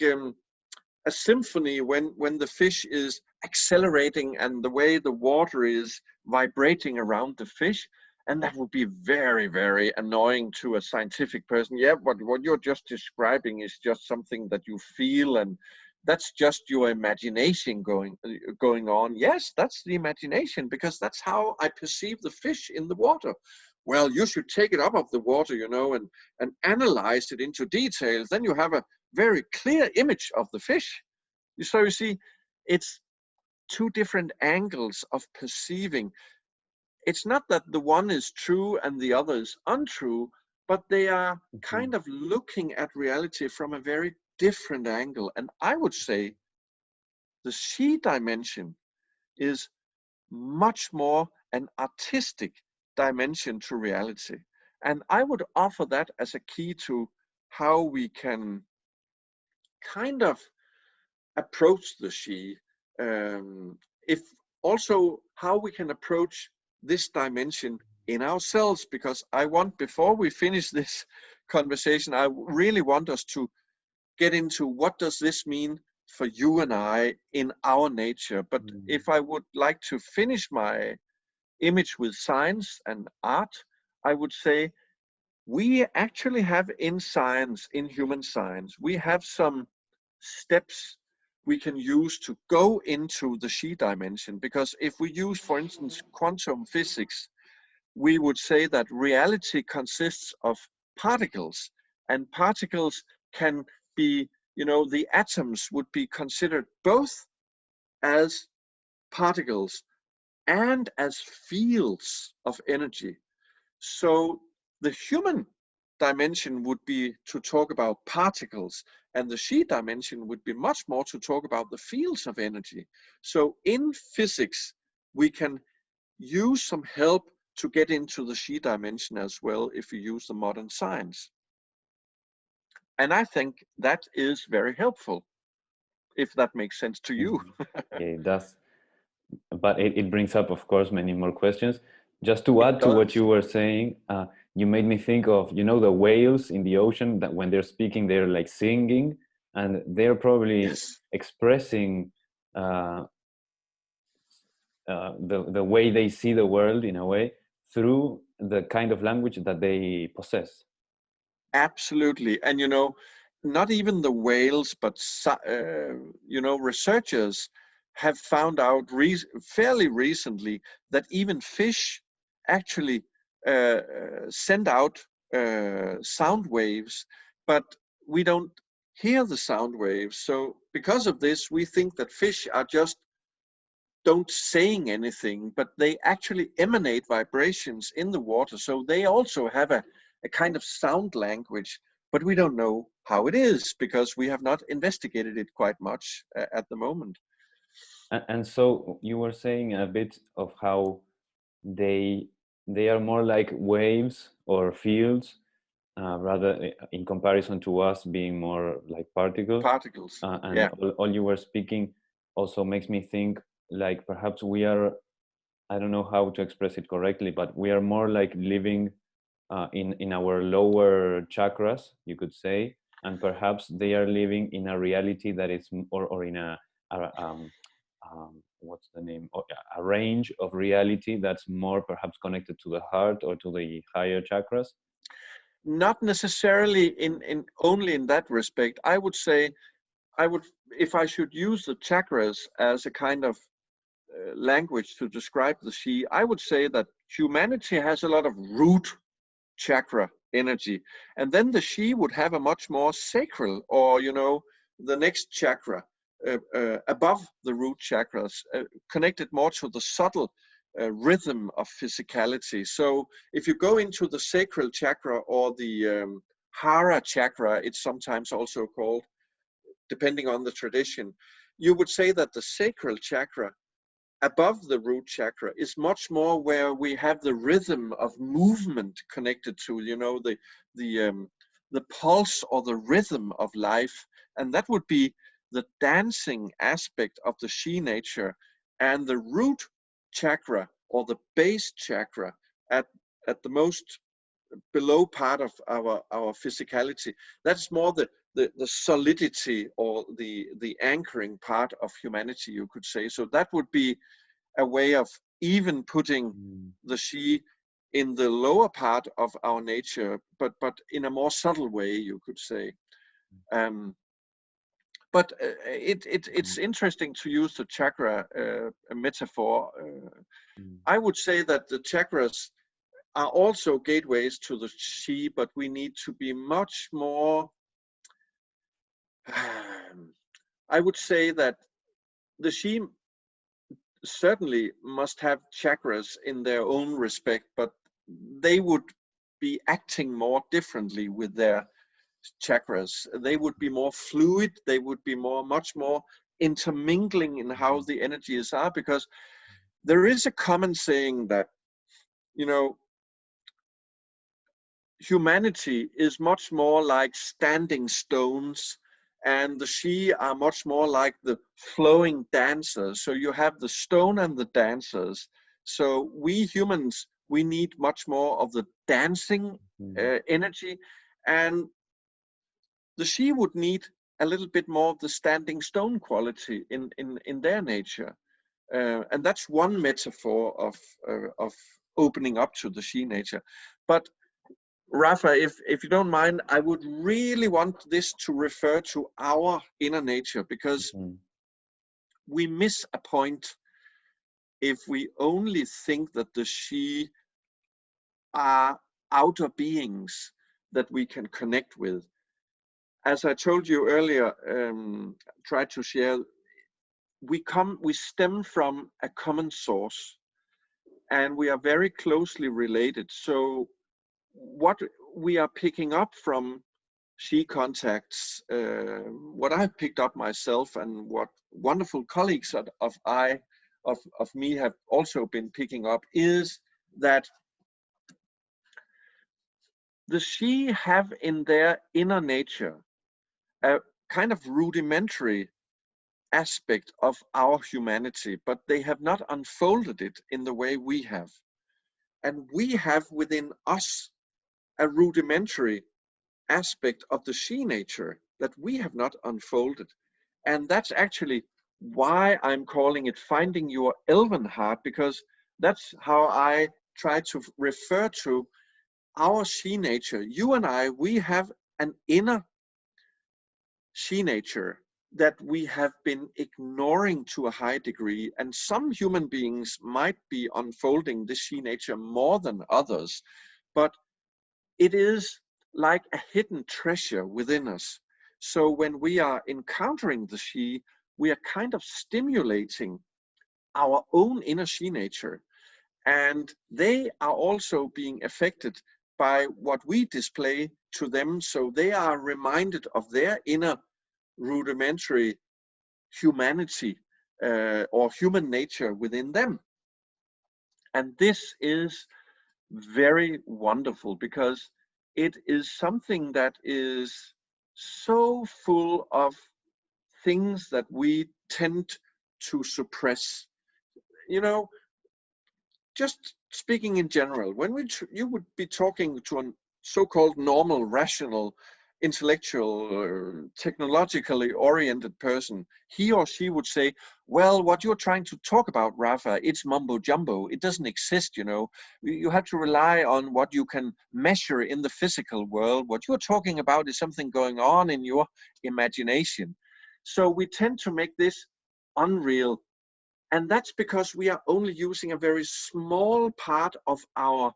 Speaker 2: a symphony when the fish is accelerating and the way the water is vibrating around the fish. And that would be very, very annoying to a scientific person. Yeah, but what you're just describing is just something that you feel, and that's just your imagination going on. Yes, that's the imagination, because that's how I perceive the fish in the water. Well, you should take it up of the water, and analyze it into details. Then you have a very clear image of the fish. So you see, it's two different angles of perceiving. It's not that the one is true and the other is untrue, but they are kind of looking at reality from a very different angle. And I would say the she dimension is much more an artistic dimension to reality. And I would offer that as a key to how we can kind of approach the she. If also how we can approach this dimension in ourselves, because I want, before we finish this conversation, I really want us to get into what does this mean for you and I in our nature. But if I would like to finish my image with science and art, I would say we actually have in science, in human science, we have some steps we can use to go into the she dimension. Because if we use, for instance, quantum physics, we would say that reality consists of particles, and particles can be, the atoms would be considered both as particles and as fields of energy. So the human dimension would be to talk about particles, and the she dimension would be much more to talk about the fields of energy. So in physics, we can use some help to get into the she dimension as well if we use the modern science. And I think that is very helpful, if that makes sense to you.
Speaker 1: Yeah, it does. But it brings up, of course, many more questions. Just to add
Speaker 2: It
Speaker 1: to what
Speaker 2: does.
Speaker 1: you were saying, you made me think of, the whales in the ocean, that when they're speaking, they're like singing, and they're probably
Speaker 2: Yes.
Speaker 1: expressing the way they see the world, in a way, through the kind of language that they possess.
Speaker 2: Absolutely. And not even the whales, but researchers have found out fairly recently that even fish actually send out sound waves, but we don't hear the sound waves. So because of this, we think that fish are just don't saying anything, but they actually emanate vibrations in the water. So they also have a kind of sound language, but we don't know how it is because we have not investigated it quite much at the moment.
Speaker 1: And so you were saying a bit of how they are more like waves or fields, rather in comparison to us being more like particles.
Speaker 2: Particles.
Speaker 1: And
Speaker 2: Yeah.
Speaker 1: all you were speaking also makes me think like perhaps we are, I don't know how to express it correctly, but we are more like living in our lower chakras, you could say, and perhaps they are living in a reality that is, or in what's the name? A range of reality that's more perhaps connected to the heart or to the higher chakras.
Speaker 2: Not necessarily in only in that respect. I would say, if I should use the chakras as a kind of language to describe the Shi, I would say that humanity has a lot of root chakra energy, and then the Shi would have a much more sacral, or the next chakra above the root chakras, connected more to the subtle rhythm of physicality. So if you go into the sacral chakra, or the hara chakra, it's sometimes also called, depending on the tradition, you would say that the sacral chakra above the root chakra is much more where we have the rhythm of movement connected to, the pulse or the rhythm of life. And that would be the dancing aspect of the Shi nature. And the root chakra, or the base chakra, at the most below part of our physicality, that's more the solidity, or the anchoring part of humanity, you could say. So that would be a way of even putting the Shi in the lower part of our nature, but in a more subtle way, you could say. But it's interesting to use the chakra metaphor. I would say that the chakras are also gateways to the Shi, but we need to be much more. I would say that the Shi certainly must have chakras in their own respect, but they would be acting more differently with their chakras. They would be more fluid. They would be much more intermingling in how the energies are, because there is a common saying that, humanity is much more like standing stones, and the Shi are much more like the flowing dancers. So you have the stone and the dancers. So we humans, we need much more of the dancing energy, and the Shi would need a little bit more of the standing stone quality in their nature. And that's one metaphor of opening up to the Shi nature. But Rafa, if you don't mind, I would really want this to refer to our inner nature, because we miss a point if we only think that the Shi are outer beings that we can connect with. As I told you earlier, tried to share, we stem from a common source, and we are very closely related. So what we are picking up from Shi contacts, what I've picked up myself, and what wonderful colleagues of me have also been picking up, is that the Shi have in their inner nature a kind of rudimentary aspect of our humanity, but they have not unfolded it in the way we have. And we have within us a rudimentary aspect of the Shi nature that we have not unfolded. And that's actually why I'm calling it Finding Your ElvenHeart, because that's how I try to refer to our Shi nature. You and I, we have an inner Shi nature that we have been ignoring to a high degree. And some human beings might be unfolding this Shi nature more than others, but it is like a hidden treasure within us. So when we are encountering the Shi, we are kind of stimulating our own inner she nature, and they are also being affected by what we display to them. So they are reminded of their inner rudimentary humanity or human nature within them. And this is very wonderful because it is something that is so full of things that we tend to suppress. You know, just speaking in general, when you would be talking to a so-called normal, rational, intellectual, technologically oriented person, he or she would say, well, what you're trying to talk about, Rafa, it's mumbo jumbo. It doesn't exist, you know. You have to rely on what you can measure in the physical world. What you're talking about is something going on in your imagination. So we tend to make this unreal. And that's because we are only using a very small part of our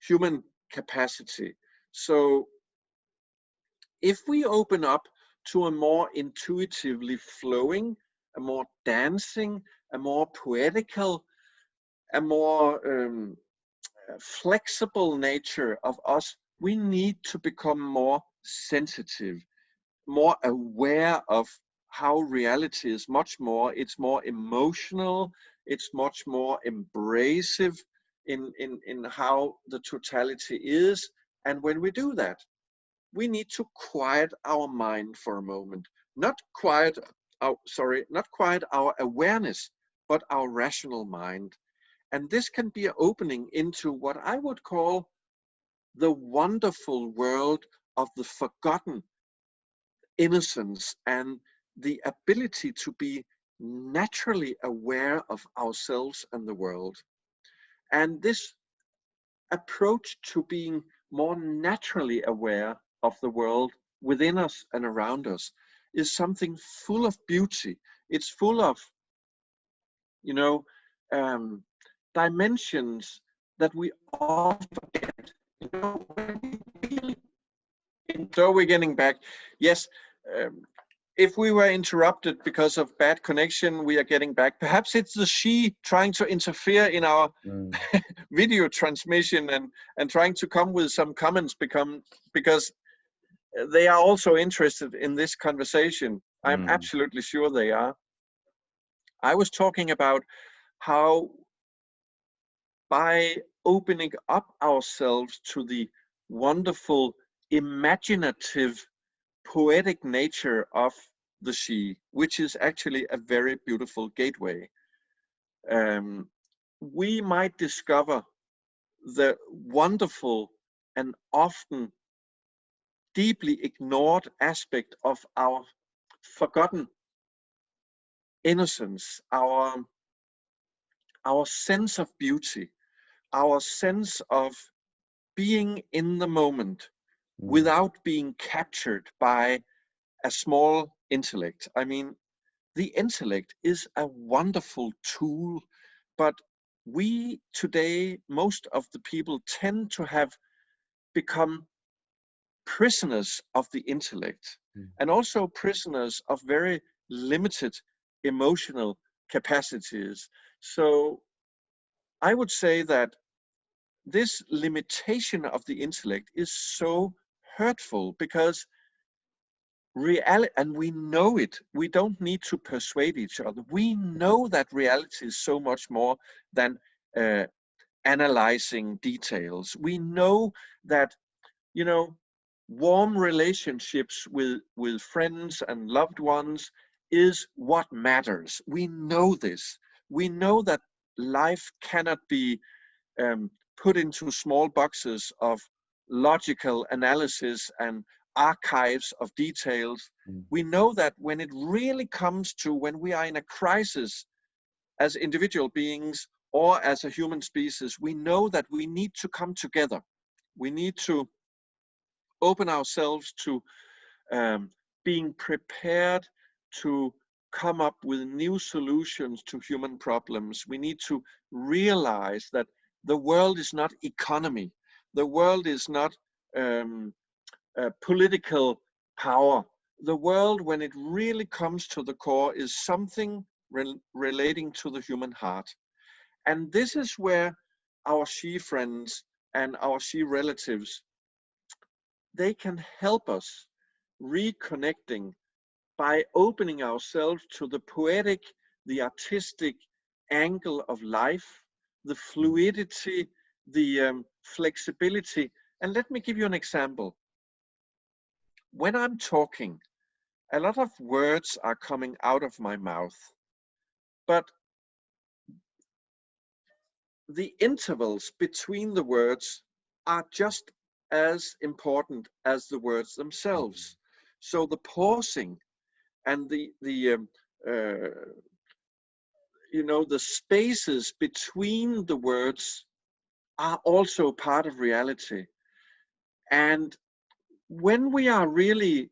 Speaker 2: human capacity. So if we open up to a more intuitively flowing, a more dancing, a more poetical, a more flexible nature of us, we need to become more sensitive, more aware of how reality is much more, it's more emotional, it's much more embracive in how the totality is. And when we do that, we need to quiet our mind for a moment, not quiet our awareness, but our rational mind. And this can be an opening into what I would call the wonderful world of the forgotten innocence and the ability to be naturally aware of ourselves and the world. And this approach to being more naturally aware of the world within us and around us is something full of beauty. It's full of, you know, dimensions that we often forget. You know, when we really, so we're getting back. Yes, um, if we were interrupted because of bad connection, we are getting back. Perhaps it's the she trying to interfere in our video transmission and trying to come with some comments because they are also interested in this conversation. I'm absolutely sure they are. I was talking about how by opening up ourselves to the wonderful, imaginative, poetic nature of the she, which is actually a very beautiful gateway, we might discover the wonderful and often deeply ignored aspect of our forgotten innocence, our sense of beauty, our sense of being in the moment without being captured by a small intellect. I mean, the intellect is a wonderful tool, but we today, most of the people tend to have become prisoners of the intellect and also prisoners of very limited emotional capacities. So I would say that this limitation of the intellect is so hurtful because reality, and we know it, we don't need to persuade each other. We know that reality is so much more than analyzing details. We know that, you know, warm relationships with friends and loved ones is what matters. We know this. We know that life cannot be put into small boxes of logical analysis and archives of details. We know that when it really comes to when we are in a crisis as individual beings or as a human species, we know that we need to come together. We need to open ourselves to being prepared to come up with new solutions to human problems. We need to realize that the world is not economy. The world is not political power. The world, when it really comes to the core, is something relating to the human heart. And this is where our she friends and our she relatives, they can help us reconnecting by opening ourselves to the poetic, the artistic angle of life, the fluidity, the flexibility. And let me give you an example. When I'm talking, a lot of words are coming out of my mouth, but the intervals between the words are just as important as the words themselves. So the pausing and the spaces between the words are also part of reality. And when we are really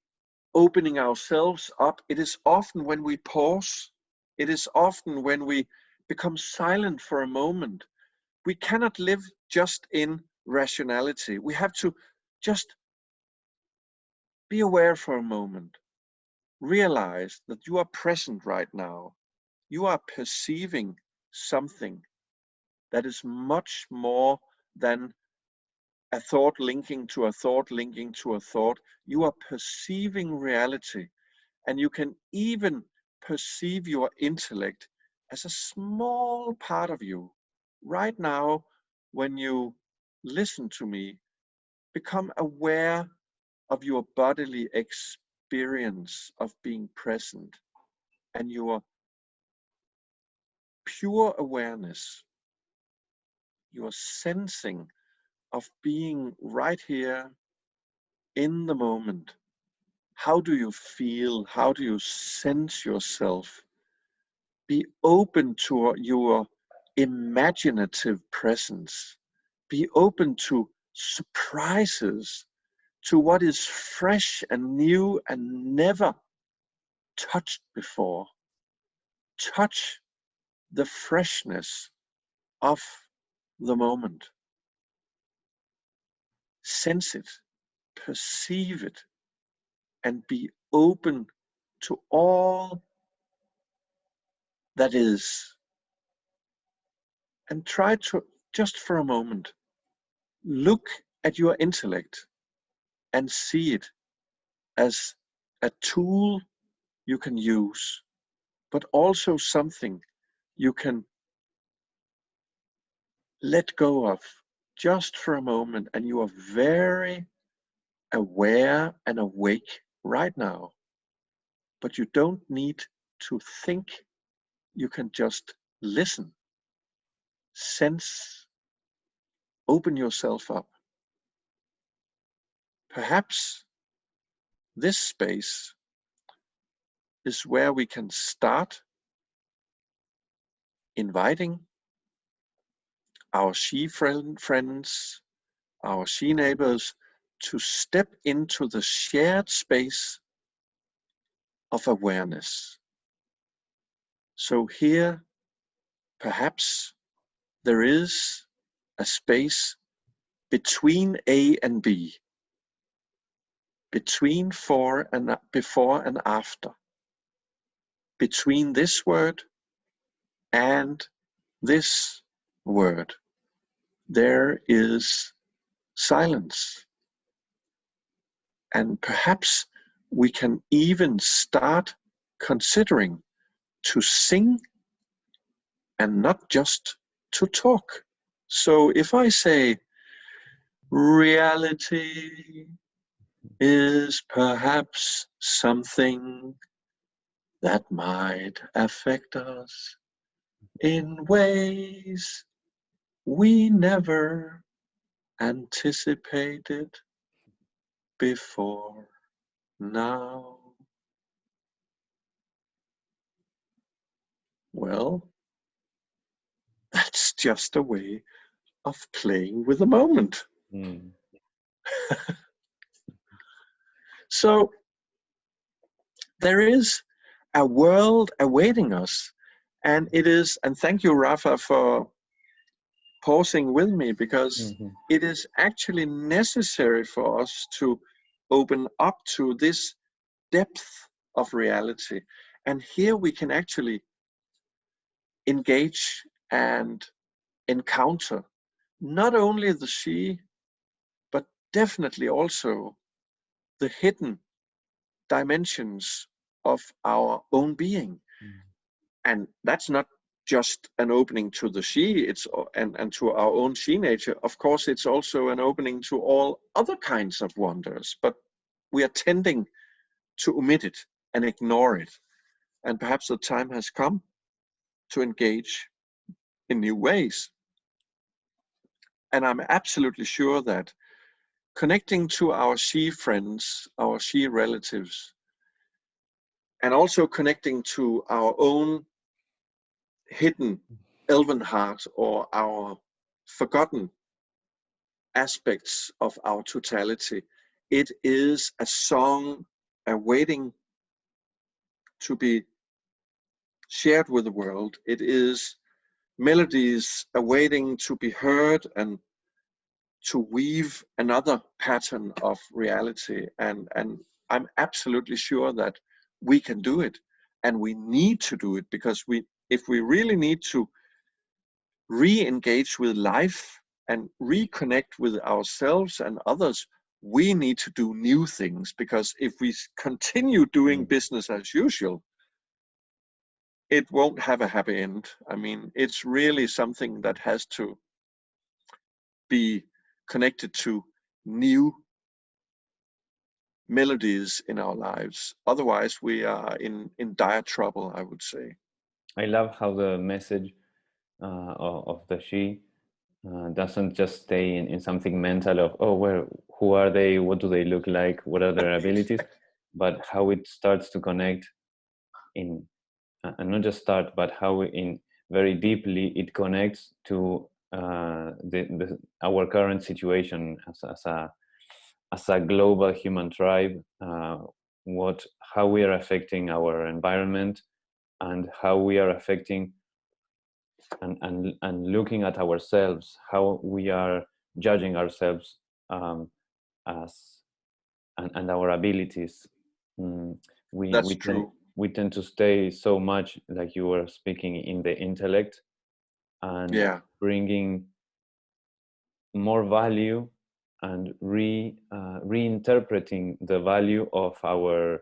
Speaker 2: opening ourselves up, it is often when we pause, it is often when we become silent for a moment. We cannot live just in rationality. We have to just be aware for a moment. Realize that you are present right now. You are perceiving something that is much more than a thought linking to a thought linking to a thought. You are perceiving reality, and you can even perceive your intellect as a small part of you. Right now, when you listen to me, become aware of your bodily experience of being present and your pure awareness, your sensing of being right here in the moment. How do you feel? How do you sense yourself? Be open to your imaginative presence. Be open to surprises, to what is fresh and new and never touched before. Touch the freshness of the moment. Sense it, perceive it, and be open to all that is. And try to, just for a moment, look at your intellect and see it as a tool you can use, but also something you can let go of just for a moment, and you are very aware and awake right now. But you don't need to think, you can just listen, sense, open yourself up. Perhaps this space is where we can start inviting our she friends, our she neighbors, to step into the shared space of awareness. So here, perhaps there is a space between A and B, between before and after, between this word and this word. There is silence. And perhaps we can even start considering to sing and not just to talk. So if I say, reality is perhaps something that might affect us in ways we never anticipated before now. Well, that's just a way of playing with the moment.
Speaker 1: Mm.
Speaker 2: So there is a world awaiting us, and it is, and thank you, Rafa, for pausing with me, because it is actually necessary for us to open up to this depth of reality. And here we can actually engage and encounter not only the she, but definitely also the hidden dimensions of our own being. And that's not just an opening to the she, and to our own she nature. Of course, it's also an opening to all other kinds of wonders, but we are tending to omit it and ignore it. And perhaps the time has come to engage in new ways. And I'm absolutely sure that connecting to our she friends, our she relatives, and also connecting to our own hidden ElvenHeart, or our forgotten aspects of our totality, it is a song awaiting to be shared with the world. It is melodies awaiting to be heard and to weave another pattern of reality. And I'm absolutely sure that we can do it, and we need to do it, because if we really need to re-engage with life and reconnect with ourselves and others, we need to do new things. Because if we continue doing business as usual, it won't have a happy end. I mean, it's really something that has to be connected to new melodies in our lives. Otherwise, we are in dire trouble, I would say.
Speaker 1: I love how the message of the she doesn't just stay in something mental of, oh, who are they, what do they look like, what are their abilities, but how it starts to connect in, and not just start, but how in very deeply it connects to our current situation as a global human tribe, how we are affecting our environment, and how we are affecting and looking at ourselves, how we are judging ourselves as and our abilities.
Speaker 2: That's true.
Speaker 1: We tend to stay so much, like you were speaking, in the intellect, and
Speaker 2: Yeah,
Speaker 1: bringing more value and reinterpreting the value of our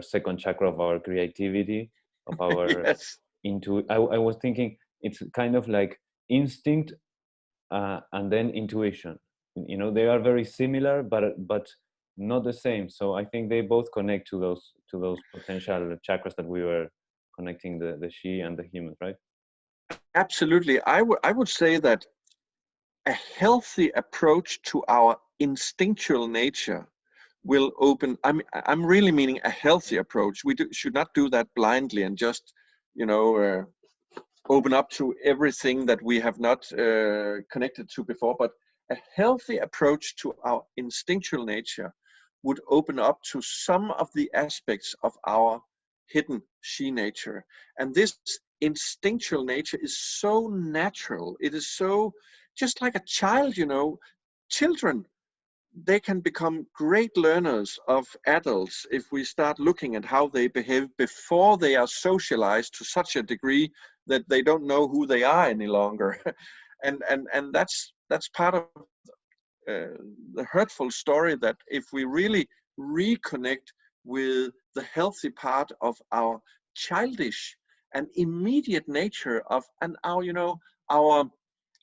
Speaker 1: second chakra, of our creativity, of our
Speaker 2: yes,
Speaker 1: I was thinking it's kind of like instinct and then intuition. You know, they are very similar, but not the same. So I think they both connect to those potential chakras that we were connecting, the she and the human, right?
Speaker 2: absolutely. I would say that a healthy approach to our instinctual nature will open. I'm really meaning a healthy approach. Should not do that blindly and just, you know, open up to everything that we have not connected to before. But a healthy approach to our instinctual nature would open up to some of the aspects of our hidden she nature. And this instinctual nature is so natural. It is so, just like a child, you know, children, they can become great learners of adults if we start looking at how they behave before they are socialized to such a degree that they don't know who they are any longer. And that's part of the hurtful story, that if we really reconnect with the healthy part of our childish and immediate nature of, and our, you know, our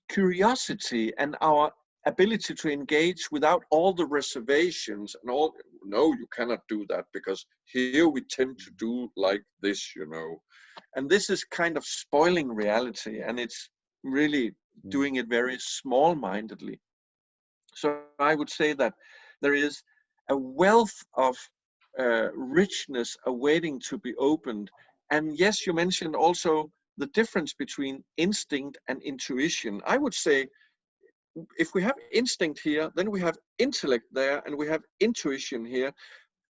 Speaker 2: curiosity and our ability to engage without all the reservations and all, no, you cannot do that because here we tend to do like this, you know. And this is kind of spoiling reality, and it's really doing it very small mindedly. So I would say that there is a wealth of richness awaiting to be opened. And yes, you mentioned also the difference between instinct and intuition. I would say if we have instinct here, then we have intellect there, and we have intuition here.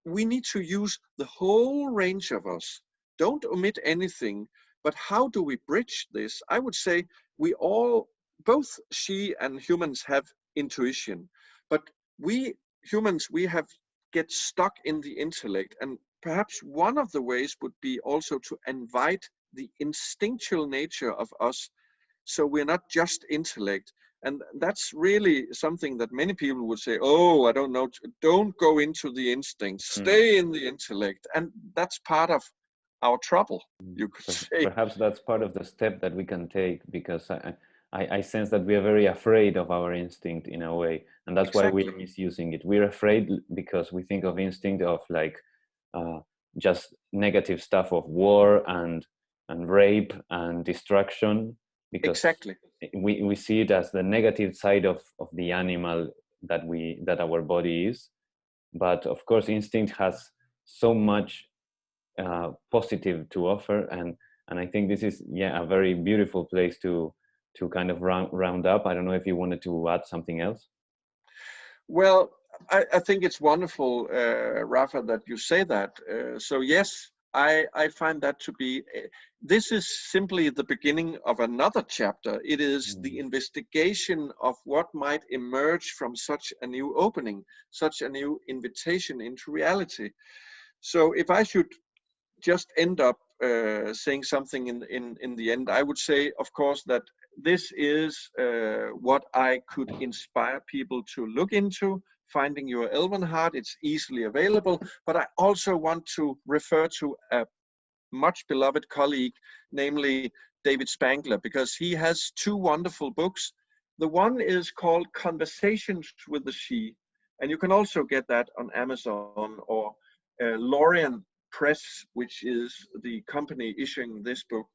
Speaker 2: We need to use the whole range of us. Don't omit anything. But how do we bridge this? I would say we all, both she and humans, have intuition, but we humans, we have get stuck in the intellect. And perhaps one of the ways would be also to invite the instinctual nature of us. So we're not just intellect. And that's really something that many people would say, oh, I don't know, don't go into the instinct, stay in the intellect. And that's part of our trouble, you could say.
Speaker 1: Perhaps that's part of the step that we can take, because I sense that we are very afraid of our instinct in a way, and that's why
Speaker 2: Exactly.
Speaker 1: we're misusing it. We're afraid because we think of instinct of like just negative stuff of war and rape and destruction, because
Speaker 2: Exactly.
Speaker 1: we see it as the negative side of the animal that our body is. But of course, instinct has so much positive to offer, and I think this is a very beautiful place to kind of round up. I don't know if you wanted to add something else.
Speaker 2: Well, I think it's wonderful, Rafa, that you say that. So yes, I find that to be, this is simply the beginning of another chapter. It is the investigation of what might emerge from such a new opening, such a new invitation into reality. So if I should just end up saying something in the end, I would say, of course, that this is what I could inspire people to look into. Finding your ElvenHeart, it's easily available. But I also want to refer to a much beloved colleague, namely David Spangler, because he has two wonderful books. The one is called Conversations with the She, and you can also get that on Amazon, or Lorien Press, which is the company issuing this book.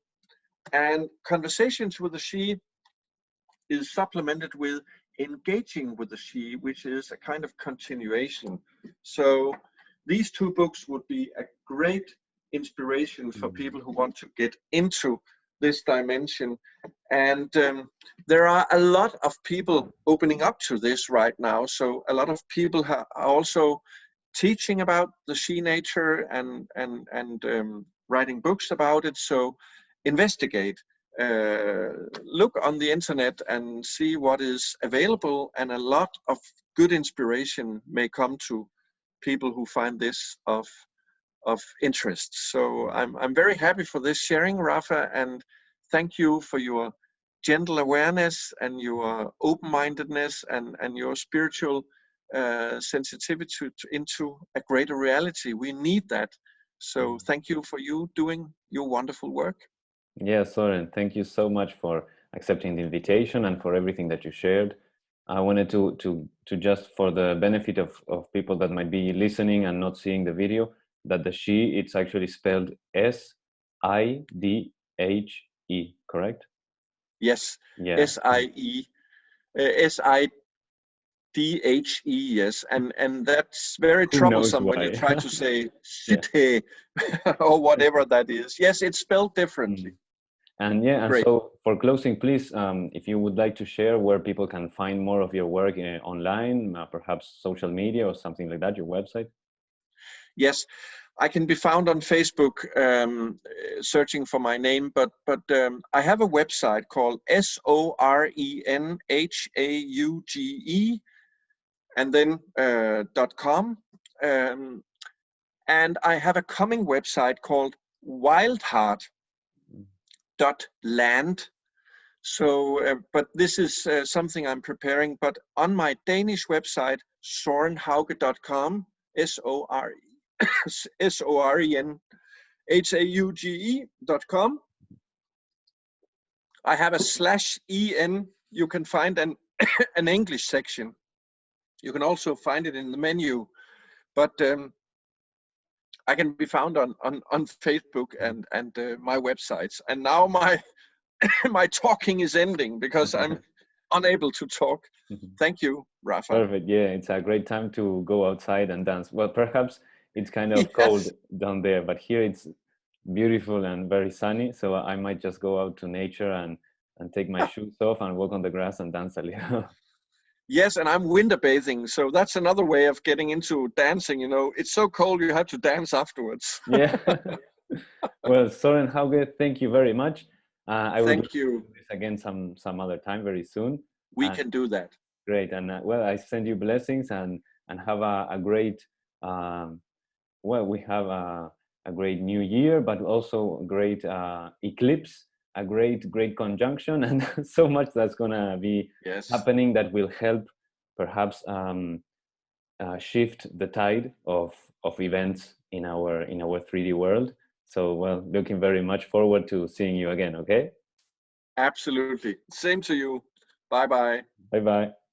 Speaker 2: And Conversations with the She is supplemented with Engaging with the She, which is a kind of continuation. So these two books would be a great inspiration for people who want to get into this dimension. And there are a lot of people opening up to this right now. So a lot of people are also teaching about the she nature and writing books about it. So investigate, look on the internet and see what is available, and a lot of good inspiration may come to people who find this of interest. So I'm very happy for this sharing, Rafa, and thank you for your gentle awareness and your open-mindedness and your spiritual sensitivity into a greater reality. We need that. So thank you for you doing your wonderful work.
Speaker 1: Yeah, Soren, thank you so much for accepting the invitation and for everything that you shared. I wanted to just, for the benefit of people that might be listening and not seeing the video, that the she, it's actually spelled Sidhe, correct?
Speaker 2: Yes,
Speaker 1: Yeah.
Speaker 2: S-I-E, S-I-D-H-E, yes, and that's very
Speaker 1: Who knows
Speaker 2: troublesome when you
Speaker 1: why?
Speaker 2: try to say
Speaker 1: Yeah.
Speaker 2: Sidhe or whatever that is. Yes, it's spelled differently.
Speaker 1: And
Speaker 2: Great.
Speaker 1: so for closing, please, if you would like to share where people can find more of your work online, perhaps social media or something like that, your website.
Speaker 2: Yes, I can be found on Facebook searching for my name, but I have a website called SORENHAUGE and then .com. And I have a coming website called wildheart.land. So, but this is something I'm preparing. But on my Danish website, sorenhauge.com, SORENHAUGE.com, I have a /en. You can find an English section. You can also find it in the menu. But I can be found on Facebook and my websites. And now my my talking is ending because I'm unable to talk. Thank you, Rafa.
Speaker 1: Perfect. Yeah, it's a great time to go outside and dance. Well, perhaps it's kind of cold
Speaker 2: Yes.
Speaker 1: down there, but here it's beautiful and very sunny. So I might just go out to nature and take my shoes off and walk on the grass and dance a little.
Speaker 2: Yes, and I'm winter bathing, so that's another way of getting into dancing. You know, it's so cold you have to dance afterwards.
Speaker 1: Yeah. Well, Søren Hauge, thank you very much. I would like
Speaker 2: Thank
Speaker 1: to
Speaker 2: you.
Speaker 1: do this again some other time very soon.
Speaker 2: We
Speaker 1: And
Speaker 2: can do that.
Speaker 1: great. And well, I send you blessings and have a great. Well, we have great new year, but also a great eclipse, a great conjunction, and so much that's gonna be
Speaker 2: Yes,
Speaker 1: happening that will help perhaps shift the tide of events in our 3D world. So, well, looking very much forward to seeing you again. Okay,
Speaker 2: absolutely. Same to you. Bye bye.
Speaker 1: bye bye.